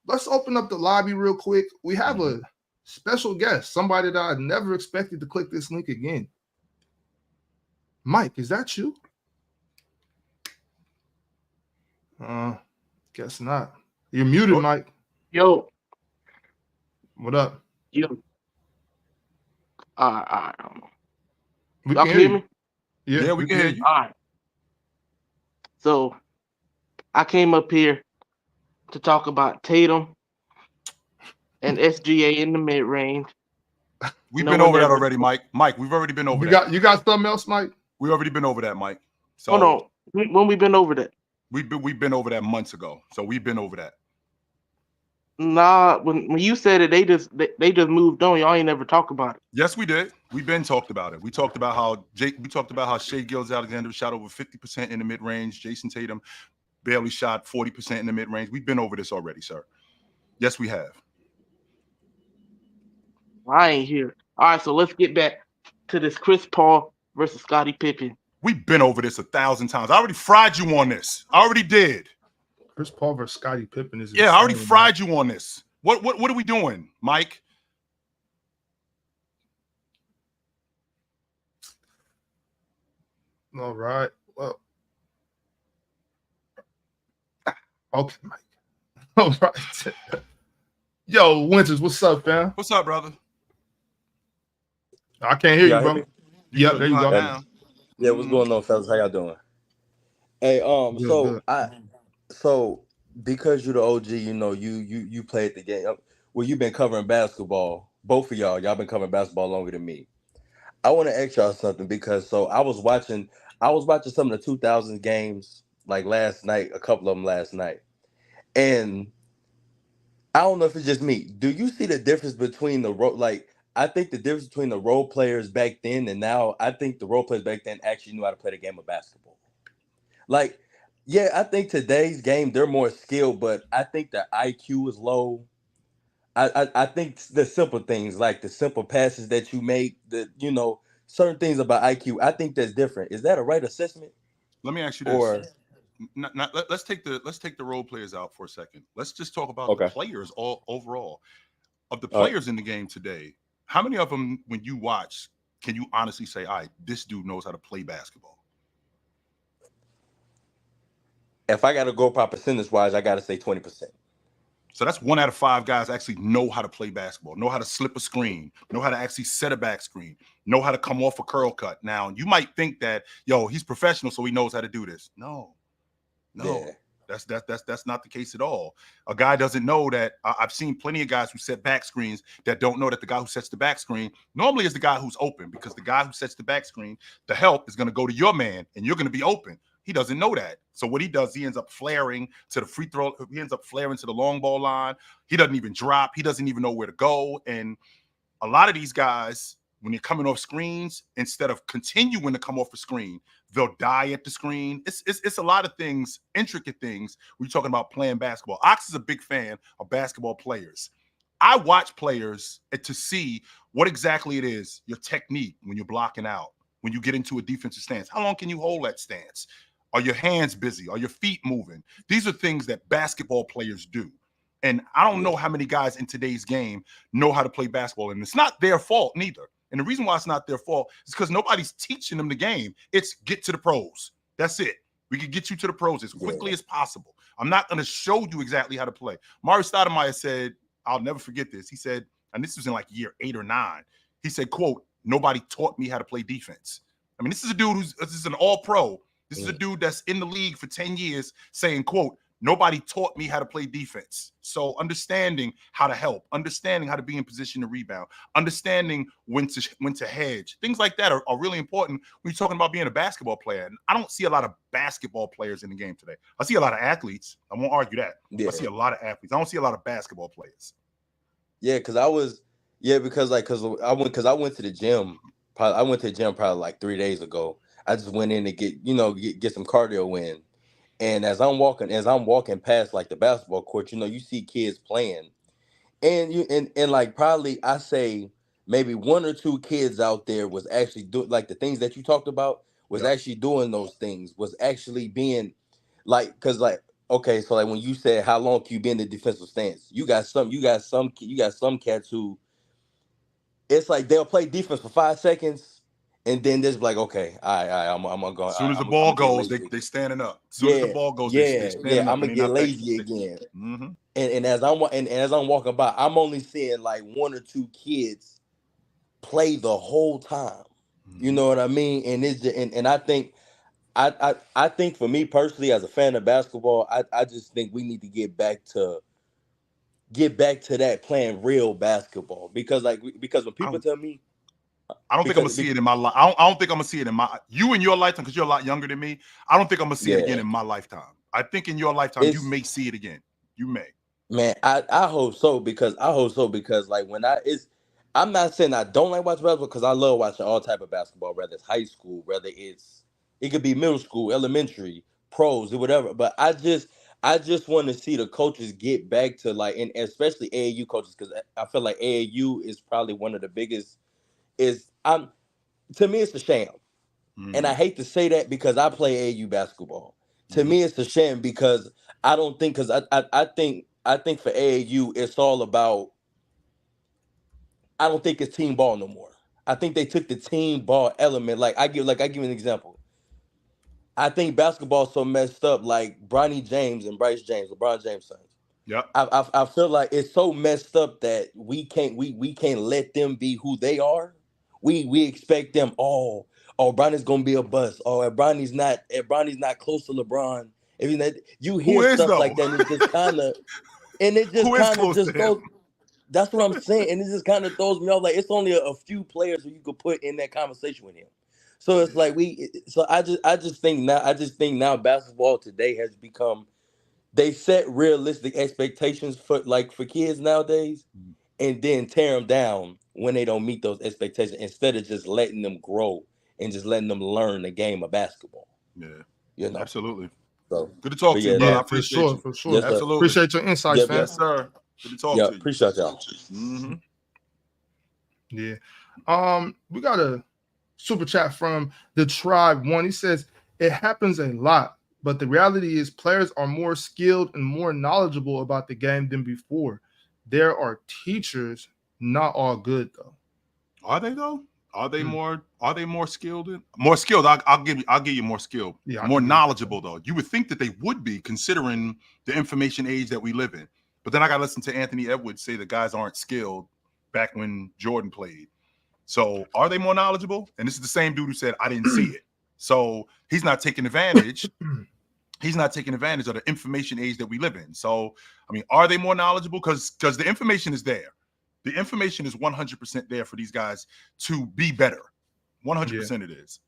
Let's open up the lobby real quick. We have a special guest, somebody that I never expected to click this link again. Mike, is that you? Guess not. You're muted, Mike. Yo. What up? Yo. I don't know. We Y'all can hear me? Yeah, we can hear you. All right. So I came up here to talk about Tatum and SGA in the mid range. We've been over that already, Mike. Mike, we've already been over that. You got something else, Mike? We've already been over that, Mike. So hold on. When we been over that? We've been over that months ago. So we've been over that. Nah, when you said it, they just moved on. Y'all ain't never talk about it. Yes, we did. We've been talked about it. We talked about how Shai Gilgeous-Alexander shot over 50% in the mid range. Jason Tatum barely shot 40% in the mid range. We've been over this already, sir. Yes, we have. I ain't here. All right, so let's get back to this Chris Paul versus Scottie Pippen. We've been over this 1,000 times. I already fried you on this. I already did. Chris Paul versus Scottie Pippen is I already fried you on this. What are we doing, Mike? All right. Well, okay, Mike. All right. Yo, Winters, what's up, fam? What's up, brother? I can't hear you, bro. Yep, there you go. Now. Yeah, what's going on, fellas? How y'all doing? Hey, so because you're the OG, you know, you played the game. Well, you've been covering basketball. Both of y'all been covering basketball longer than me. I want to ask y'all something because I was watching some of the 2000 games like last night, a couple of them last night, and I don't know if it's just me. Do you see the difference between I think the difference between the role players back then and now, I think the role players back then actually knew how to play the game of basketball. Like, yeah, I think today's game, they're more skilled, but I think the IQ is low. I think the simple things, like the simple passes that you make, certain things about IQ, I think that's different. Is that a right assessment? Let me ask you this. Let's take the role players out for a second. Let's just talk about the players overall. Of the players in the game today, how many of them, when you watch, can you honestly say, all right, this dude knows how to play basketball? If I got to go by percentage-wise, I got to say 20%. So that's 1 out of 5 guys actually know how to play basketball, know how to slip a screen, know how to actually set a back screen, know how to come off a curl cut. Now, you might think that, he's professional, so he knows how to do this. No. Yeah. That's not the case at all. A guy doesn't know that. I've seen plenty of guys who set back screens that don't know that the guy who sets the back screen normally is the guy who's open, because the guy who sets the back screen, the help is going to go to your man and you're going to be open. He doesn't know that. So what he does, he ends up flaring to the free throw. He ends up flaring to the long ball line. He doesn't even drop. He doesn't even know where to go. And a lot of these guys, when you're coming off screens, instead of continuing to come off the screen, they'll die at the screen. It's a lot of things, intricate things. We're talking about playing basketball. Ox is a big fan of basketball players. I watch players to see what exactly it is, your technique when you're blocking out, when you get into a defensive stance. How long can you hold that stance? Are your hands busy? Are your feet moving? These are things that basketball players do. And I don't know how many guys in today's game know how to play basketball. And it's not their fault neither. And the reason why it's not their fault is because nobody's teaching them the game. It's get to the pros. That's it. We can get you to the pros as quickly as possible. I'm not going to show you exactly how to play. Mari Stoudemire said, I'll never forget this. He said, and this was in like year 8 or 9. He said, quote, nobody taught me how to play defense. I mean, this is a dude this is an all-pro. This is a dude that's in the league for 10 years saying, quote, nobody taught me how to play defense. So understanding how to help, understanding how to be in position to rebound, understanding when to hedge, things like that are really important when you're talking about being a basketball player. And I don't see a lot of basketball players in the game today. I see a lot of athletes. I won't argue that. I see a lot of athletes. I don't see a lot of basketball players. Yeah, because I went to the gym. I went to the gym probably like 3 days ago. I just went in to get some cardio in. And as I'm walking past like the basketball court, you see kids playing. And like probably I say maybe 1 or 2 kids out there was actually doing like the things that you talked about, was actually doing those things, was actually being like, because like, okay, so like when you said how long can you be in the defensive stance, you got some cats who it's like they'll play defense for 5 seconds and then just like, okay, I'm gonna go. As soon as the ball goes, they standing up. As soon as the ball goes, they standing up. I'm gonna get lazy again. Mm-hmm. And as I'm walking by, I'm only seeing like 1 or 2 kids play the whole time. Mm-hmm. You know what I mean? And it's and I think I think for me personally, as a fan of basketball, I just think we need to get back to that playing real basketball, because when people tell me, I don't think I'm gonna see it in my life. I don't think I'm gonna see it in you in your lifetime, because you're a lot younger than me. I don't think I'm gonna see it again in my lifetime. I think in your lifetime you may see it again. You may. Man, I hope so, because like I'm not saying I don't like watching basketball, because I love watching all type of basketball, whether it's high school, whether it could be middle school, elementary, pros, or whatever. But I just want to see the coaches get back to like, and especially AAU coaches, because I feel like AAU is probably one of the biggest. To me, it's a sham. Mm-hmm. And I hate to say that because I play AAU basketball. To me, it's a sham, because I don't think, because I think for AAU, it's all about, I don't think it's team ball no more. I think they took the team ball element. Like I give an example. I think basketball is so messed up, like LeBron James sons. Yeah. I feel like it's so messed up that we can't let them be who they are. We expect them, Bronny's gonna be a bust. Bronny's not close to LeBron. You hear stuff like that, and it just goes. That's what I'm saying, and it just kind of throws me off. Like, it's only a few players who you could put in that conversation with him. So it's like I just think now basketball today has become, they set realistic expectations for kids nowadays, and then tear them down when they don't meet those expectations, instead of just letting them grow and just letting them learn the game of basketball. Yeah, absolutely. So good to talk to you, bro. I appreciate you. For sure. Yes, absolutely. Appreciate your insights, fam. Yes, sir. Good to talk to you. Appreciate y'all. Mm-hmm. Yeah. We got a super chat from the Tribe One. He says, it happens a lot, but the reality is players are more skilled and more knowledgeable about the game than before. There are teachers, not all good though. Are they though? Are they more skilled? More skilled. I'll give you more skilled. Yeah, more knowledgeable though. You would think that they would be, considering the information age that we live in. But then I got to listen to Anthony Edwards say the guys aren't skilled back when Jordan played. So are they more knowledgeable? And this is the same dude who said, I didn't see it. So he's not taking advantage. He's not taking advantage of the information age that we live in. So, I mean, are they more knowledgeable? Because the information is there. The information is 100% there for these guys to be better. 100% it is.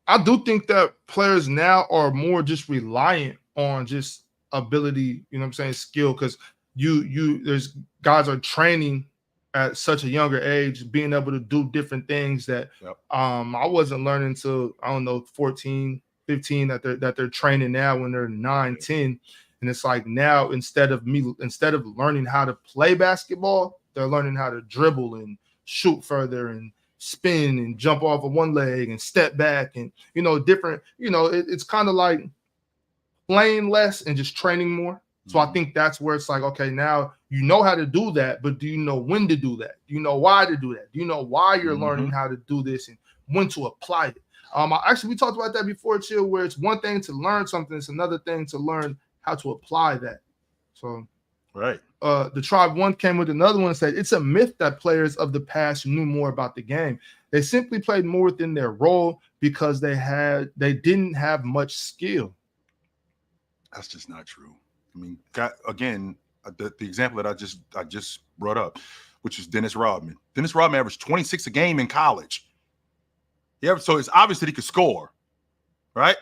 I do think that players now are more just reliant on just ability, you know what I'm saying, skill, because there's guys are training at such a younger age, being able to do different things that I wasn't learning until, I don't know, 14, 15 that they're training now when they're 9, 10. And it's like now instead of learning how to play basketball, they're learning how to dribble and shoot further and spin and jump off of one leg and step back and, different, it's kind of like playing less and just training more. So I think that's where it's like, okay, now you know how to do that, but do you know when to do that? Do you know why to do that? Do you know why you're learning how to do this and when to apply it? Actually, we talked about that before, Chill, where it's one thing to learn something, it's another thing to learn how to apply that. So, right. The Tribe One came with another one and said, it's a myth that players of the past knew more about the game. They simply played more within their role because they didn't have much skill. That's just not true. I mean, the example that I just brought up, which is Dennis Rodman. Dennis Rodman averaged 26 a game in college. So it's obvious that he could score, right?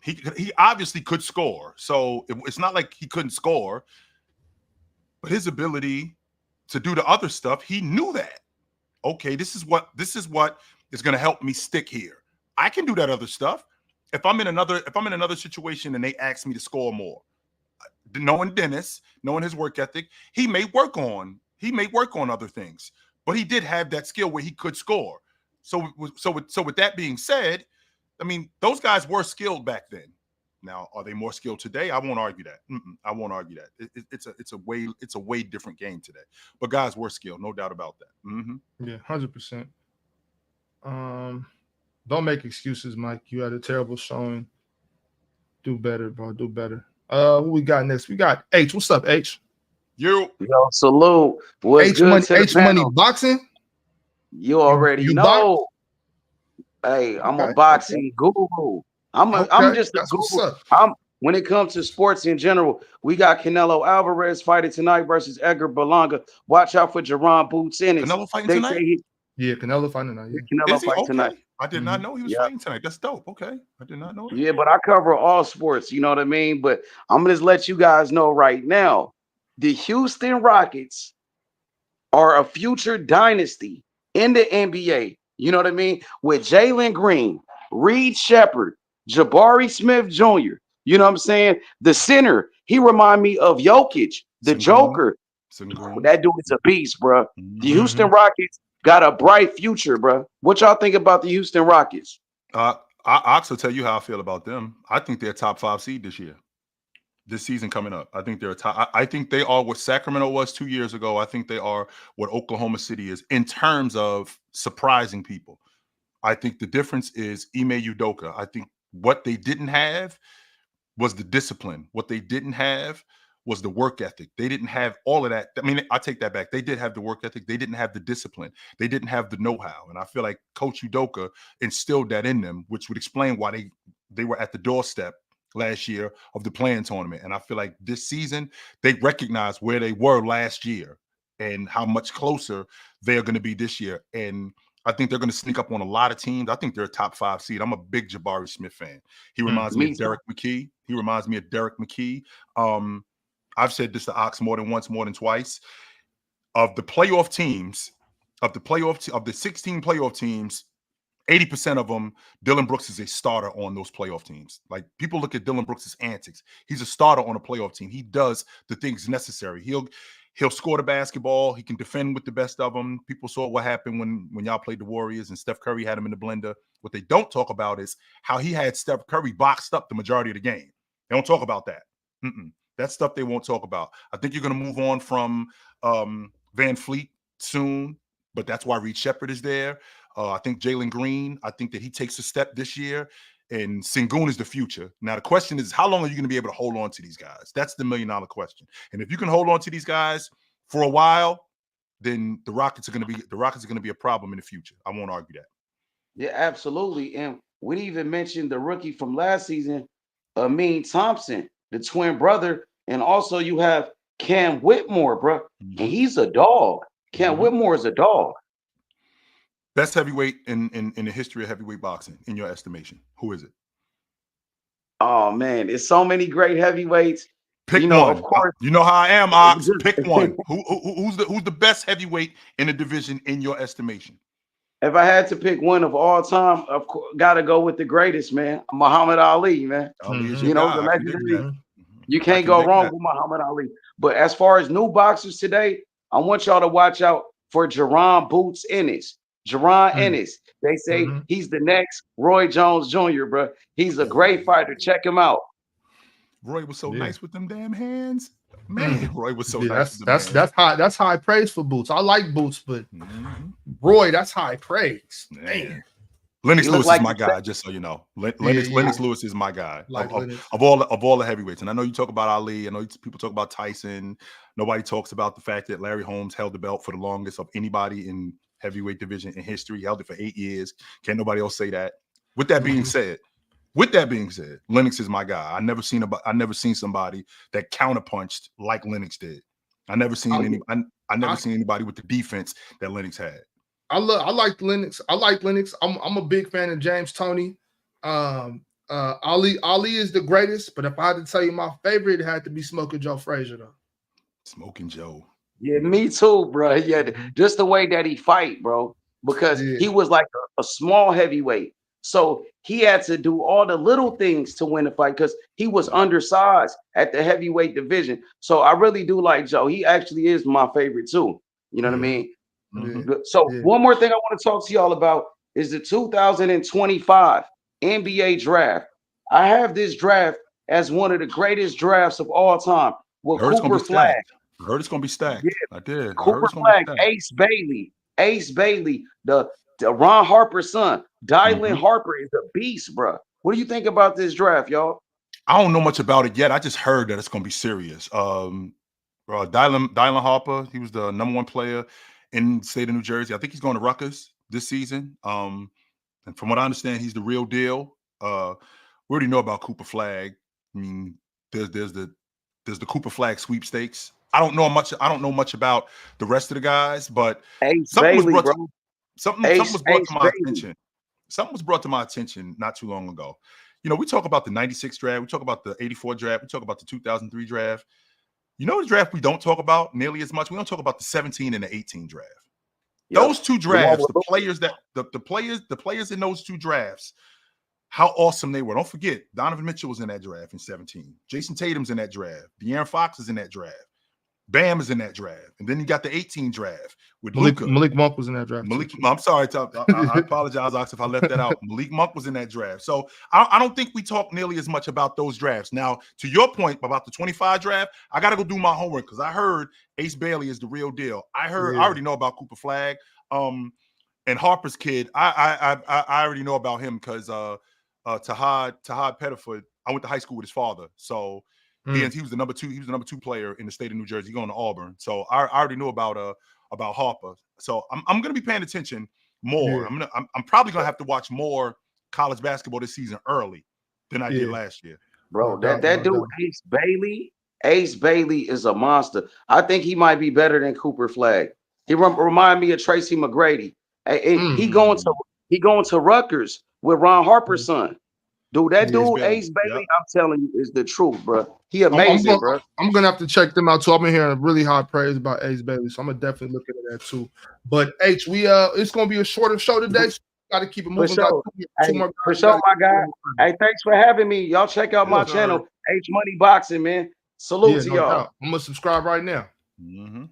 He obviously could score. So it's not like he couldn't score, but his ability to do the other stuff, he knew that. Okay, this is what is going to help me stick here. I can do that other stuff. If I'm in another situation and they ask me to score more, knowing Dennis, knowing his work ethic, he may work on other things, but he did have that skill where he could score. So with that being said, I mean, those guys were skilled back then. Now, are they more skilled today? I won't argue that. I won't argue that. It's a way different game today. But guys were skilled, no doubt about that. Yeah, 100%. Don't make excuses, Mike. You had a terrible showing. Do better, bro. Do better. Who we got next? We got H. What's up, H? Yo, salute. What's H good Money, to the H panel? Money boxing. You already you know. Hey, I'm a boxing guru. I'm just a guru. When it comes to sports in general, we got Canelo Alvarez fighting tonight versus Edgar Berlanga. Watch out for Jerron Boots Ennis. Canelo fighting tonight? Yeah, Canelo fighting tonight. Yeah. Canelo fighting tonight. I did not know he was fighting tonight. That's dope. Okay. I did not know that. Yeah, but I cover all sports, you know what I mean? But I'm gonna just let you guys know right now. The Houston Rockets are a future dynasty in the NBA. You know what I mean? With Jalen Green, Reed Shepard, Jabari Smith Jr. You know what I'm saying? The center, he remind me of Jokic, the Joker. That dude is a beast, bro. The Houston Rockets got a bright future, bro. What y'all think about the Houston Rockets? I also tell you how I feel about them. I think they're a top 5 seed this year. This season coming up, I think they're a top. I think they are what Sacramento was 2 years ago. I think they are what Oklahoma City is in terms of surprising people. I think the difference is Ime Udoka. I think what they didn't have was the discipline. What they didn't have was the work ethic. They didn't have all of that. I mean, I take that back. They did have the work ethic. They didn't have the discipline. They didn't have the know-how. And I feel like Coach Udoka instilled that in them, which would explain why they were at the doorstep last year of the playing tournament. And I feel like this season, they recognize where they were last year and how much closer they're going to be this year. And I think they're going to sneak up on a lot of teams. I think they're a top 5 seed. I'm a big Jabari Smith fan. He reminds me of Derek McKee. I've said this to Ox more than once, more than twice. Of the playoff teams, of the 16 playoff teams, 80% of them, Dillon Brooks is a starter on those playoff teams. Like, people look at Dillon Brooks' antics. He's a starter on a playoff team. He does the things necessary. He'll score the basketball. He can defend with the best of them. People saw what happened when y'all played the Warriors and Steph Curry had him in the blender. What they don't talk about is how he had Steph Curry boxed up the majority of the game. They don't talk about that. That's stuff they won't talk about. I think you're going to move on from Van Fleet soon, but that's why Reed Shepard is there. I think Jalen Green, I think that he takes a step this year, and Sengun is the future. Now, the question is, how long are you going to be able to hold on to these guys? That's the $1 million question. And if you can hold on to these guys for a while, then the Rockets are going to be a problem in the future. I won't argue that. Yeah, absolutely. And we didn't even mention the rookie from last season, Amin Thompson, the twin brother. And also you have Cam Whitmore, bro. And he's a dog. Cam Whitmore is a dog. Best heavyweight in the history of heavyweight boxing, in your estimation. Who is it? Oh, man. It's so many great heavyweights. Pick one. Of course. You know how I am, Ox. Pick one. Who's the best heavyweight in the division in your estimation? If I had to pick one of all time, of course, got to go with the greatest, man. Muhammad Ali, man. You know, the legendary. You can't go wrong with Muhammad Ali. But as far as new boxers today, I want y'all to watch out for Jerron Boots Ennis. Jerron Mm. Ennis. They say Mhm. he's the next Roy Jones Jr., bro. He's a great fighter. Check him out. Roy was so Yeah. nice with them damn hands. Man, Roy was so Yeah, nice with them that's hands. that's high praise for Boots. I like Boots, but Mhm. Roy, that's high praise. Man. Man. Lennox He looked Lewis like is my the guy, just so you know. Yeah. Lennox Lewis is my guy Like Lennox. of all the heavyweights. And I know you talk about Ali. I know people talk about Tyson. Nobody talks about the fact that Larry Holmes held the belt for the longest of anybody in heavyweight division in history. He held it for 8 years. Can't nobody else say that. With that being said, Lennox is my guy. I never seen somebody that counterpunched like Lennox did. I never seen anybody with the defense that Lennox had. I like Lennox. I'm a big fan of James Toney. Ali is the greatest, but if I had to tell you my favorite, it had to be Smoking Joe Frazier though. Smoking Joe. Yeah, me too, bro. Yeah, just the way that he fight, bro, because he was like a small heavyweight. So he had to do all the little things to win the fight because he was undersized at the heavyweight division. So I really do like Joe. He actually is my favorite too. You know what I mean? Mhm. So one more thing I want to talk to y'all about is the 2025 NBA draft. I have this draft as one of the greatest drafts of all time with I heard it's gonna Cooper be Flag. stacked. I heard it's gonna be stacked. Yeah. I did. I heard Cooper it's gonna be Flag, stacked. Ace Bailey, the Ron Harper's son. Dylan Mhm. Harper is a beast, bro. What do you think about this draft, y'all? I don't know much about it yet. I just heard that it's gonna be serious. Dylan Harper, he was the #1 player in the state of New Jersey. I think he's going to Rutgers this season. And from what I understand, he's the real deal. We already know about Cooper Flag. I mean, there's the Cooper Flag sweepstakes. I don't know much about the rest of the guys, but Ace something was Bailey, brought bro. to something Ace was brought to my Bailey. attention. Something was brought to my attention not too long ago. You know, we talk about the 96 draft, we talk about the 84 draft, we talk about the 2003 draft. You know the draft we don't talk about nearly as much? We don't talk about the 17 and the 18 draft. Yep. Those two drafts, the players in those two drafts, how awesome they were. Don't forget, Donovan Mitchell was in that draft in 17. Jason Tatum's in that draft. De'Aaron Fox is in that draft. Bam is in that draft. And then you got the 18 draft with Luka. Malik Monk was in that draft. I'm sorry. I apologize, Ox, if I left that out. Malik Monk was in that draft. So I don't think we talk nearly as much about those drafts. Now, to your point about the 25 draft, I got to go do my homework because I heard Ace Bailey is the real deal. I already know about Cooper Flag. And Harper's kid, I already know about him because Tahad Pettiford, I went to high school with his father. So he was the number 2. He was the number 2 player in the state of New Jersey, going to Auburn. So I already knew about Harper. So I'm going to be paying attention more. Yeah. I'm probably going to have to watch more college basketball this season early than I did last year. Bro, that dude Ace Bailey is a monster. I think he might be better than Cooper Flag. He remind me of Tracy McGrady. He going to Rutgers with Ron Harper's son. Dude, that dude Ace Bailey, I'm telling you, is the truth, bro. He amazing, bro. I'm gonna have to check them out too. I've been hearing really high praise about Ace Bailey, so I'm gonna definitely look into that too. But H, it's gonna be a shorter show today. So got to keep it moving. For sure, my guy. Hey, thanks for having me. Y'all check out my channel, H Money Boxing, man. Salute to y'all. Doubt. I'm gonna subscribe right now. Mm-hmm.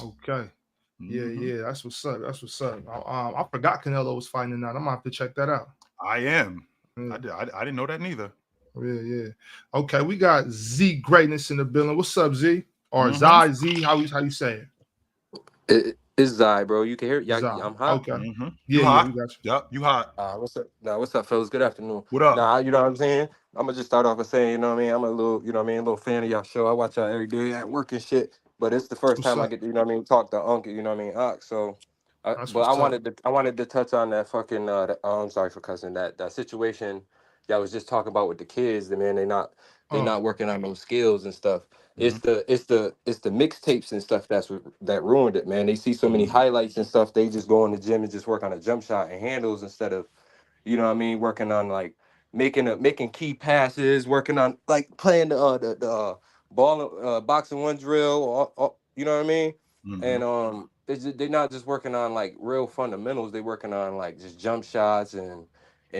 Okay. Yeah, that's what's up. I forgot Canelo was fighting tonight. I'm gonna have to check that out. I am. I didn't know that neither. Yeah. Okay, we got Z Greatness in the building. What's up, Z? Or Zai Z? How you say it? It's Zai, bro. You can hear it. I'm hot. Okay. Mm-hmm. Yeah, hot. We got you. Yep, you hot. What's up? What's up, fellas? Good afternoon. What up? You know what I'm saying? I'm gonna just start off by saying, you know what I mean? I'm a little, you know what I mean, a little fan of y'all show. I watch y'all every day at work and shit. But it's the first time I get to, you know what I mean, talk to Uncle, you know what I mean, Ox. So I wanted to touch on that fucking I'm sorry for cussing, that situation y'all was just talking about with the kids. Man, they not working on those skills and stuff. It's the mixtapes and stuff that ruined it, man. They see so many highlights and stuff. They just go in the gym and just work on a jump shot and handles instead of, you know what I mean, working on like making key passes, working on like playing the ball boxing one drill, you know what I mean? And they're not just working on like real fundamentals. They're working on like just jump shots and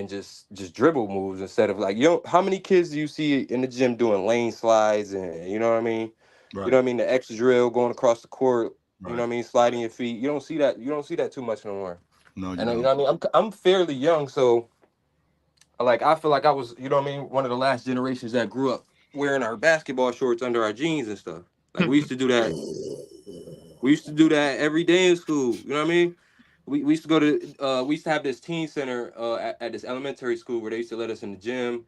just dribble moves instead of like, how many kids do you see in the gym doing lane slides and you know what I mean? Right. You know what I mean? The X drill going across the court, you know what I mean, sliding your feet. You don't see that. You don't see that too much no more. No, you and don't. you know what I mean. I'm fairly young, so like I feel like I was, you know what I mean, one of the last generations that grew up wearing our basketball shorts under our jeans and stuff. Like we used to do that. We used to do that every day in school. You know what I mean? We used to go to we used to have this teen center at this elementary school where they used to let us in the gym,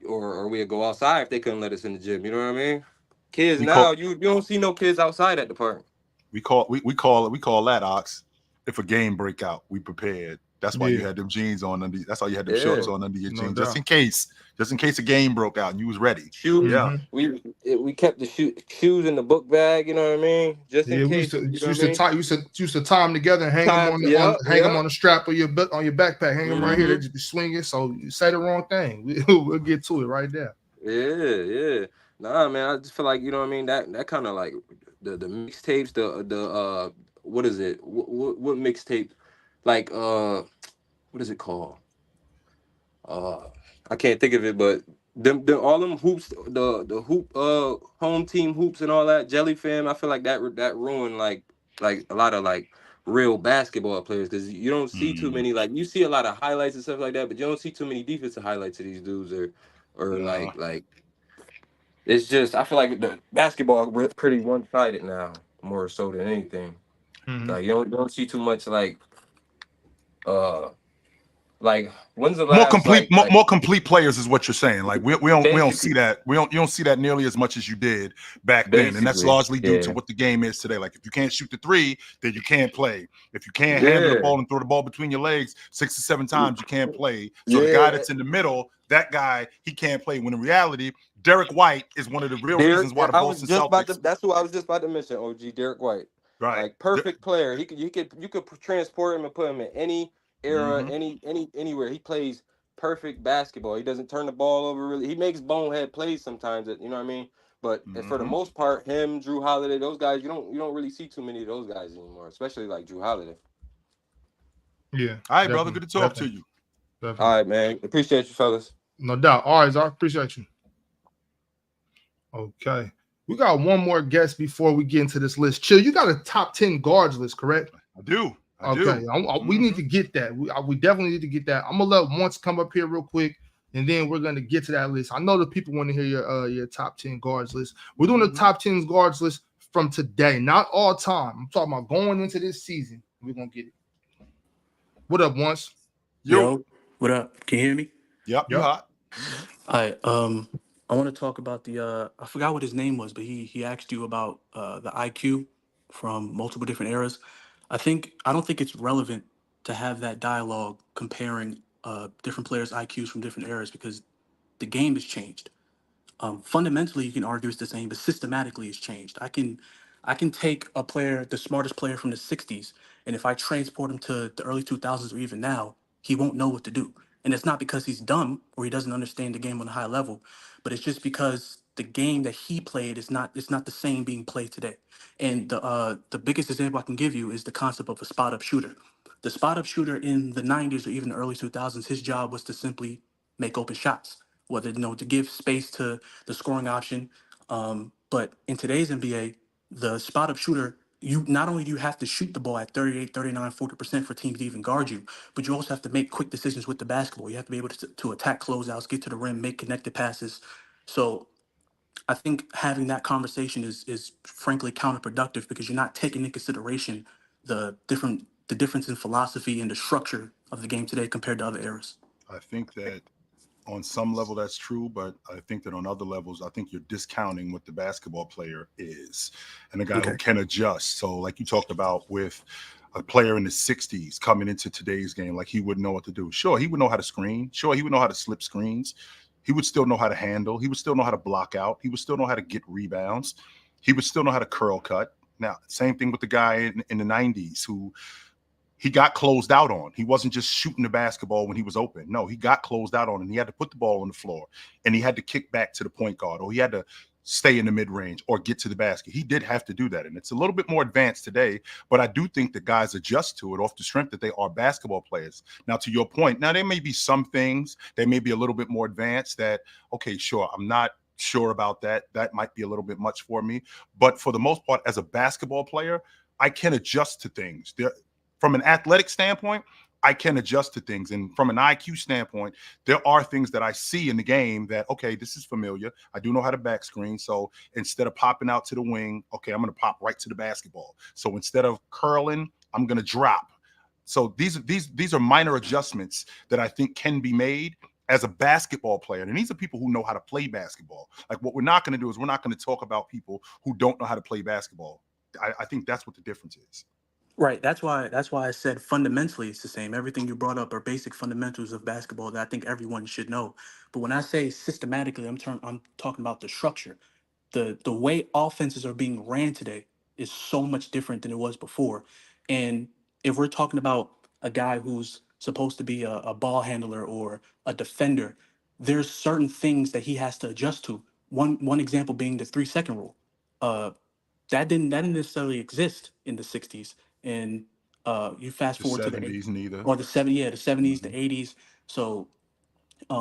or we'd go outside if they couldn't let us in the gym. You know what I mean? Kids now, you don't see no kids outside at the park. We call that, Ox. If a game break out, we prepared. That's why you had them jeans on under. That's why you had them shorts on under your jeans, just in case a game broke out and you was ready. Shoes, we kept the shoes in the book bag. You know what I mean? Just in case. We used to tie them together and hang them on the strap of your backpack. Hang them right here. They just be swinging. So you say the wrong thing, we'll get to it right there. Yeah. Nah, man. I just feel like, you know what I mean. That kind of like the mixtapes. The what is it? What mixtape? Like what is it called? I can't think of it, but them all them hoops, the hoop home team hoops and all that, Jelly Fam, I feel like that ruined like a lot of like real basketball players, because you don't see too many, like you see a lot of highlights and stuff like that, but you don't see too many defensive highlights of these dudes or like it's just, I feel like the basketball pretty one-sided now, more so than anything. Like you don't see too much like when's the last more complete players is what you're saying. Like we don't see that. You don't see that nearly as much as you did back then, and that's largely due to what the game is today. Like if you can't shoot the three, then you can't play. If you can't handle the ball and throw the ball between your legs 6 or 7 times, you can't play. So the guy that's in the middle, that guy, he can't play. When in reality, Derek White is one of the real reasons why the Boston Celtics. That's who I was just about to mention. OG Derek White, right? Like perfect player. You could transport him and put him in any era, anywhere. He plays perfect basketball. He doesn't turn the ball over really. He makes bonehead plays sometimes, you know what I mean? But for the most part, him, Drew Holiday, those guys, you don't really see too many of those guys anymore, especially like Drew Holiday. Yeah. All right, brother. Good to talk to you. Definitely. All right, man. Appreciate you, fellas. No doubt. All right, I appreciate you. Okay. We got one more guest before we get into this list. Chill, you got a top 10 guards list, correct? I do. We need to get that. We definitely need to get that. I'm gonna let Once come up here real quick, and then we're gonna get to that list. I know the people want to hear your top 10 guards list. We're doing the top 10 guards list from today, not all time. I'm talking about going into this season. We're gonna get it. What up, Once? Yo, what up? Can you hear me? Yep. You hot. All right. I want to talk about the I forgot what his name was, but he asked you about the IQ from multiple different eras. I don't think it's relevant to have that dialogue comparing different players' IQs from different eras, because the game has changed. Fundamentally, you can argue it's the same, but systematically it's changed. I can take a player, the smartest player from the 60s, and if I transport him to the early 2000s or even now, he won't know what to do. And it's not because he's dumb or he doesn't understand the game on a high level, but it's just because the game that he played it's not the same being played today. And the biggest example I can give you is the concept of a spot up shooter. The spot up shooter in the 90s or even the early 2000s, his job was to simply make open shots, whether to give space to the scoring option. But in today's NBA, the spot up shooter, you not only do you have to shoot the ball at 38, 39, 40% for teams to even guard you, but you also have to make quick decisions with the basketball. You have to be able to attack closeouts, get to the rim, make connected passes. So I think having that conversation is frankly counterproductive, because you're not taking into consideration the difference in philosophy and the structure of the game today compared to other eras. I think that on some level that's true, but I think that on other levels, I think you're discounting what the basketball player is and a guy who can adjust. So like you talked about with a player in the 60s coming into today's game, like he wouldn't know what to do. Sure, he would know how to screen. Sure, he would know how to slip screens. He would still know how to handle. He would still know how to block out. He would still know how to get rebounds. He would still know how to curl cut. Now, same thing with the guy in the 90s who he got closed out on. He wasn't just shooting the basketball when he was open. No, he got closed out on, and he had to put the ball on the floor, and he had to kick back to the point guard, or he had to stay in the mid-range or get to the basket. He did have to do that, and it's a little bit more advanced today, but I do think that guys adjust to it off the strength that they are basketball players. Now, to your point, now there may be some things that may be a little bit more advanced that, okay, sure, I'm not sure about that. That might be a little bit much for me. But for the most part, as a basketball player, I can adjust to things. From an athletic standpoint, I can adjust to things. And from an IQ standpoint, there are things that I see in the game that, okay, this is familiar. I do know how to back screen. So instead of popping out to the wing, okay, I'm going to pop right to the basketball. So instead of curling, I'm going to drop. So these are minor adjustments that I think can be made as a basketball player. And these are people who know how to play basketball. Like, what we're not going to do is we're not going to talk about people who don't know how to play basketball. I think that's what the difference is. Right. That's why I said fundamentally it's the same. Everything you brought up are basic fundamentals of basketball that I think everyone should know. But when I say systematically, I'm talking about the structure. The way offenses are being ran today is so much different than it was before. And if we're talking about a guy who's supposed to be a ball handler or a defender, there's certain things that he has to adjust to. One example being the 3-second rule. Uh, that didn't necessarily exist in the 60s. And you fast The forward to the 70s neither. or the 70s, yeah, the 70s, Mhm. the 80s. So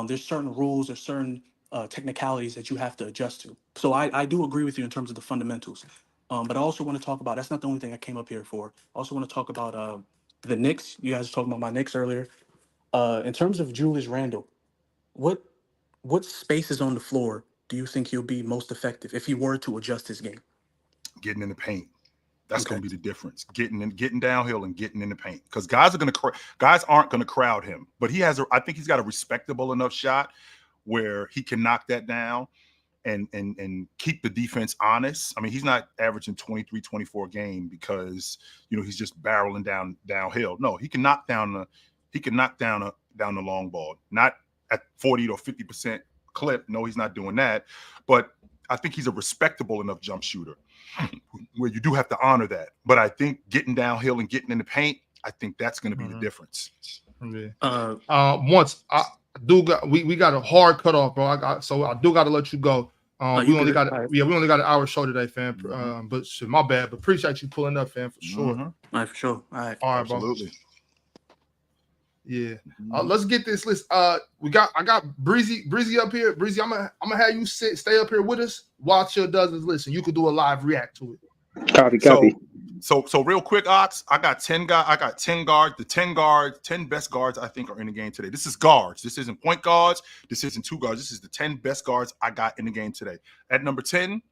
there's certain rules, there's certain technicalities that you have to adjust to. So I do agree with you in terms of the fundamentals. But I also want to talk about, that's not the only thing I came up here for. I also want to talk about the Knicks. You guys were talking about my Knicks earlier. In terms of Julius Randle, what spaces on the floor do you think he'll be most effective if he were to adjust his game? Getting in the paint. That's Okay. going to be the difference. Getting downhill and getting in the paint, because guys aren't going to crowd him. But I think he's got a respectable enough shot where he can knock that down and keep the defense honest. I mean, he's not averaging 23, 24 a game because he's just barreling downhill. No, he can knock down the long ball, not at 40 or 50% clip. No, he's not doing that. But I think he's a respectable enough jump shooter where you do have to honor that. But I think getting downhill and getting in the paint, I think that's going to be the difference. Yeah. Once we got a hard cutoff, bro. I do got to let you go. We only got an hour show today, fam. Mm-hmm. But shit, my bad. But appreciate you pulling up, fam, for sure. Mm-hmm. All right, for sure. All right, Absolutely. Bro. Yeah. Let's get this list. I got Breezy up here. Breezy, I'm gonna have you stay up here with us. Watch your does this list, and you could do a live react to it. Copy. So real quick, Ox, I got 10 guys. I got 10 guards. The 10 best guards I think are in the game today. This is guards. This isn't point guards. This isn't two guards. This is the 10 best guards I got in the game today. At number 10,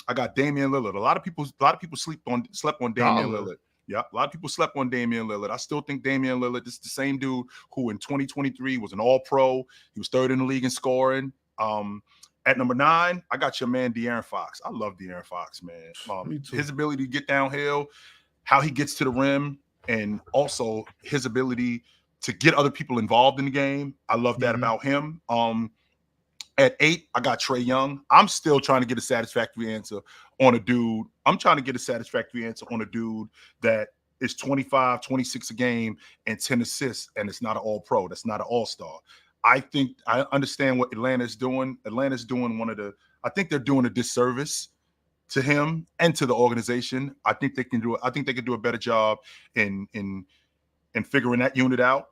I got Damian Lillard. A lot of people slept on Damian Lillard. Yeah, a lot of people slept on Damian Lillard. I still think Damian Lillard is the same dude who in 2023 was an all-pro. He was third in the league in scoring. At number 9, I got your man, De'Aaron Fox. I love De'Aaron Fox, man. His ability to get downhill, how he gets to the rim, and also his ability to get other people involved in the game. I love that about him. At 8, I got Trae Young. I'm still trying to get a satisfactory answer on a dude. I'm trying to get a satisfactory answer on a dude that is 25, 26 a game and 10 assists, and it's not an all-pro. That's not an all-star. I think I understand what Atlanta's doing. Atlanta's doing I think they're doing a disservice to him and to the organization. I think they can do a better job in figuring that unit out.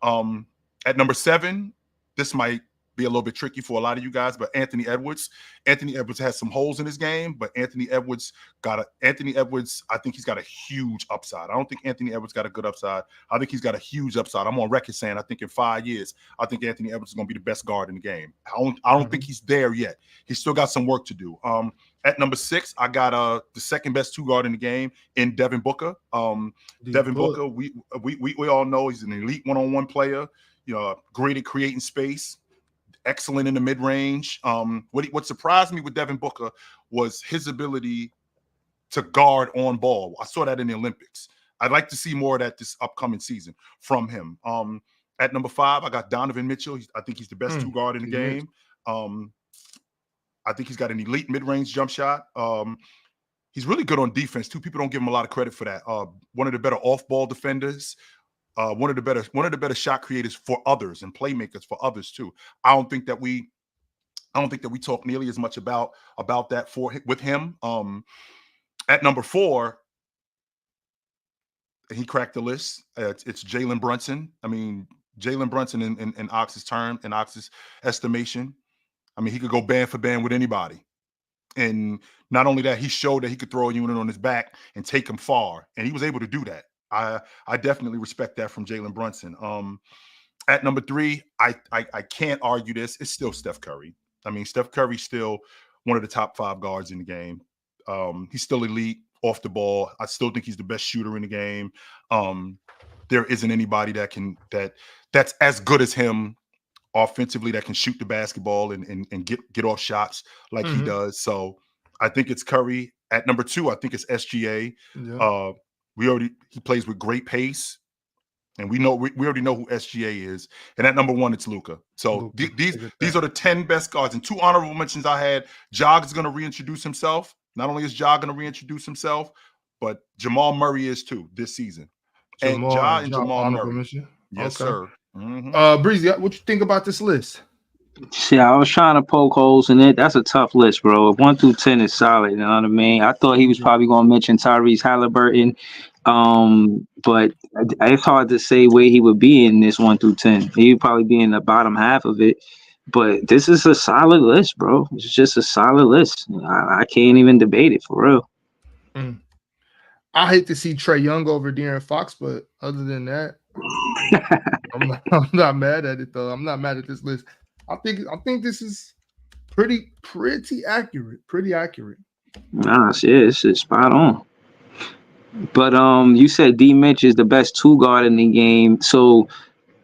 At number 7, this might be a little bit tricky for a lot of you guys, but Anthony Edwards. Anthony Edwards has some holes in his game, but Anthony Edwards, I think he's got a huge upside. I don't think Anthony Edwards got a good upside. I think he's got a huge upside. I'm on record saying I think in 5 years, I think Anthony Edwards is going to be the best guard in the game. I don't think he's there yet. He's still got some work to do. At number 6, I got the second best 2 guard in the game in Devin Booker. Devin Booker, we all know he's an elite one-on-one player. Great at creating space. Excellent in the mid-range. What surprised me with Devin Booker was his ability to guard on ball. I saw that in the Olympics. I'd like to see more of that this upcoming season from him. At number 5, I got Donovan Mitchell. I think he's the best 2 guard in the game. I think he's got an elite mid-range jump shot. He's really good on defense too. People don't give him a lot of credit for that. One of the better off-ball defenders. One of the better shot creators for others and playmakers for others too. I don't think that we talk nearly as much about that with him. At number 4, he cracked the list. It's Jalen Brunson. I mean, Jalen Brunson in Ox's estimation. I mean, he could go band for band with anybody. And not only that, he showed that he could throw a unit on his back and take him far, and he was able to do that. I definitely respect that from Jalen Brunson. At number 3, I can't argue this. It's still Steph Curry. I mean, Steph Curry's still one of the top 5 guards in the game. He's still elite off the ball. I still think he's the best shooter in the game. There isn't anybody that's as good as him offensively that can shoot the basketball and get off shots like he does. So I think it's Curry. At number 2, I think it's SGA. Yeah. He plays with great pace, and we already know who SGA is. And at number 1, it's Luka. So these are the 10 best guards. And 2 honorable mentions I had. Ja is going to reintroduce himself. Not only is Ja going to reintroduce himself, but Jamal Murray is too this season. Jamal Murray. Mention. Yes, sir. Breezy, what you think about this list? Yeah, I was trying to poke holes in it. That's a tough list, bro. 1 through 10 is solid. You know what I mean? I thought he was probably going to mention Tyrese Halliburton, but it's hard to say where he would be in this 1 through 10. He would probably be in the bottom half of it. But this is a solid list, bro. It's just a solid list. I can't even debate it for real. I hate to see Trae Young over De'Aaron Fox, but other than that, I'm not mad at it though. I'm not mad at this list. I think this is pretty accurate. Pretty accurate. Nah, it's spot on. But you said D Mitch is the best 2 guard in the game. So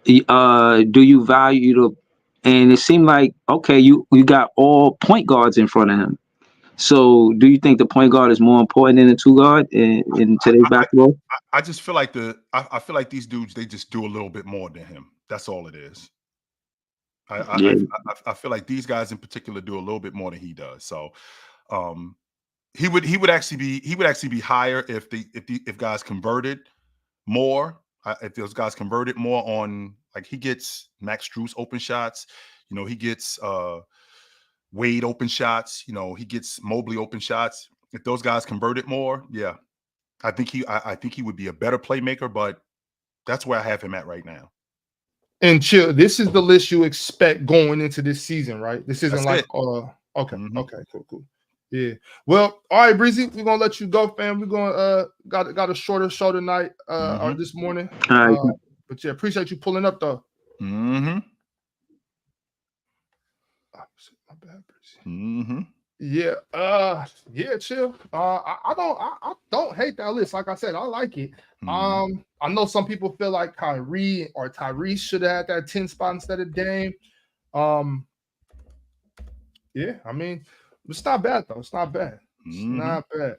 do you value the? And it seemed like okay, you got all point guards in front of him. So do you think the point guard is more important than the 2 guard in today's basketball? I just feel like I feel like these dudes, they just do a little bit more than him. That's all it is. I feel like these guys in particular do a little bit more than he does. So he would actually be higher if guys converted more. If those guys converted more on, like, he gets Max Strus open shots, he gets Wade open shots, he gets Mobley open shots. If those guys converted more, yeah, I think he would be a better playmaker, but that's where I have him at right now. And chill, this is the list you expect going into this season, right? This isn't okay, cool. Yeah. Well, all right, Breezy, we're gonna let you go, fam. We're gonna got a shorter show tonight or this morning. All right. But yeah, appreciate you pulling up though. My bad, Breezy. Yeah, chill. I don't hate that list. Like I said, I like it. I know some people feel like Kyrie or Tyrese should have had that 10 spot instead of Dame. Yeah, I mean, it's not bad though. It's not bad. It's not bad.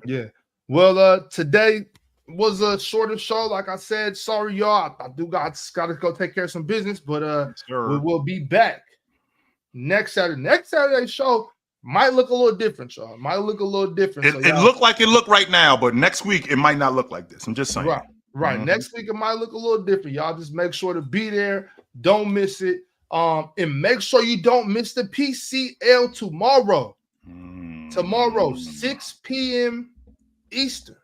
Yeah. Well, today was a shorter show. Like I said, sorry y'all. I do gotta go take care of some business, but we will be back next Saturday. Next Saturday show might look a little different, y'all. Might look a little different. It looked like it looked right now, but next week it might not look like this. I'm just saying. Right. Next week it might look a little different. Y'all just make sure to be there. Don't miss it. And make sure you don't miss the PCL tomorrow. Tomorrow, 6 p.m. Eastern.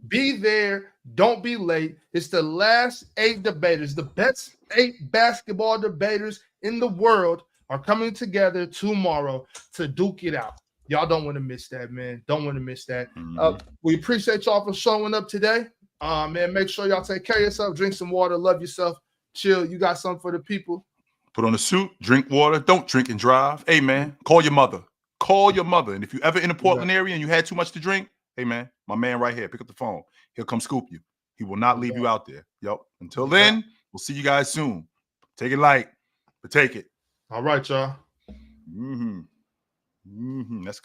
Be there. Don't be late. It's the last 8 debaters. The best 8 basketball debaters in the world are coming together tomorrow to duke it out. Y'all don't want to miss that, man. Don't want to miss that. We appreciate y'all for showing up today. Man, make sure y'all take care of yourself. Drink some water. Love yourself. Chill. You got something for the people? Put on a suit. Drink water. Don't drink and drive. Hey, man, call your mother. Call your mother. And if you're ever in the Portland area and you had too much to drink, hey, man, my man right here, pick up the phone. He'll come scoop you. He will not leave you out there. Yep. Until then, we'll see you guys soon. Take it light, but take it. All right, y'all. That's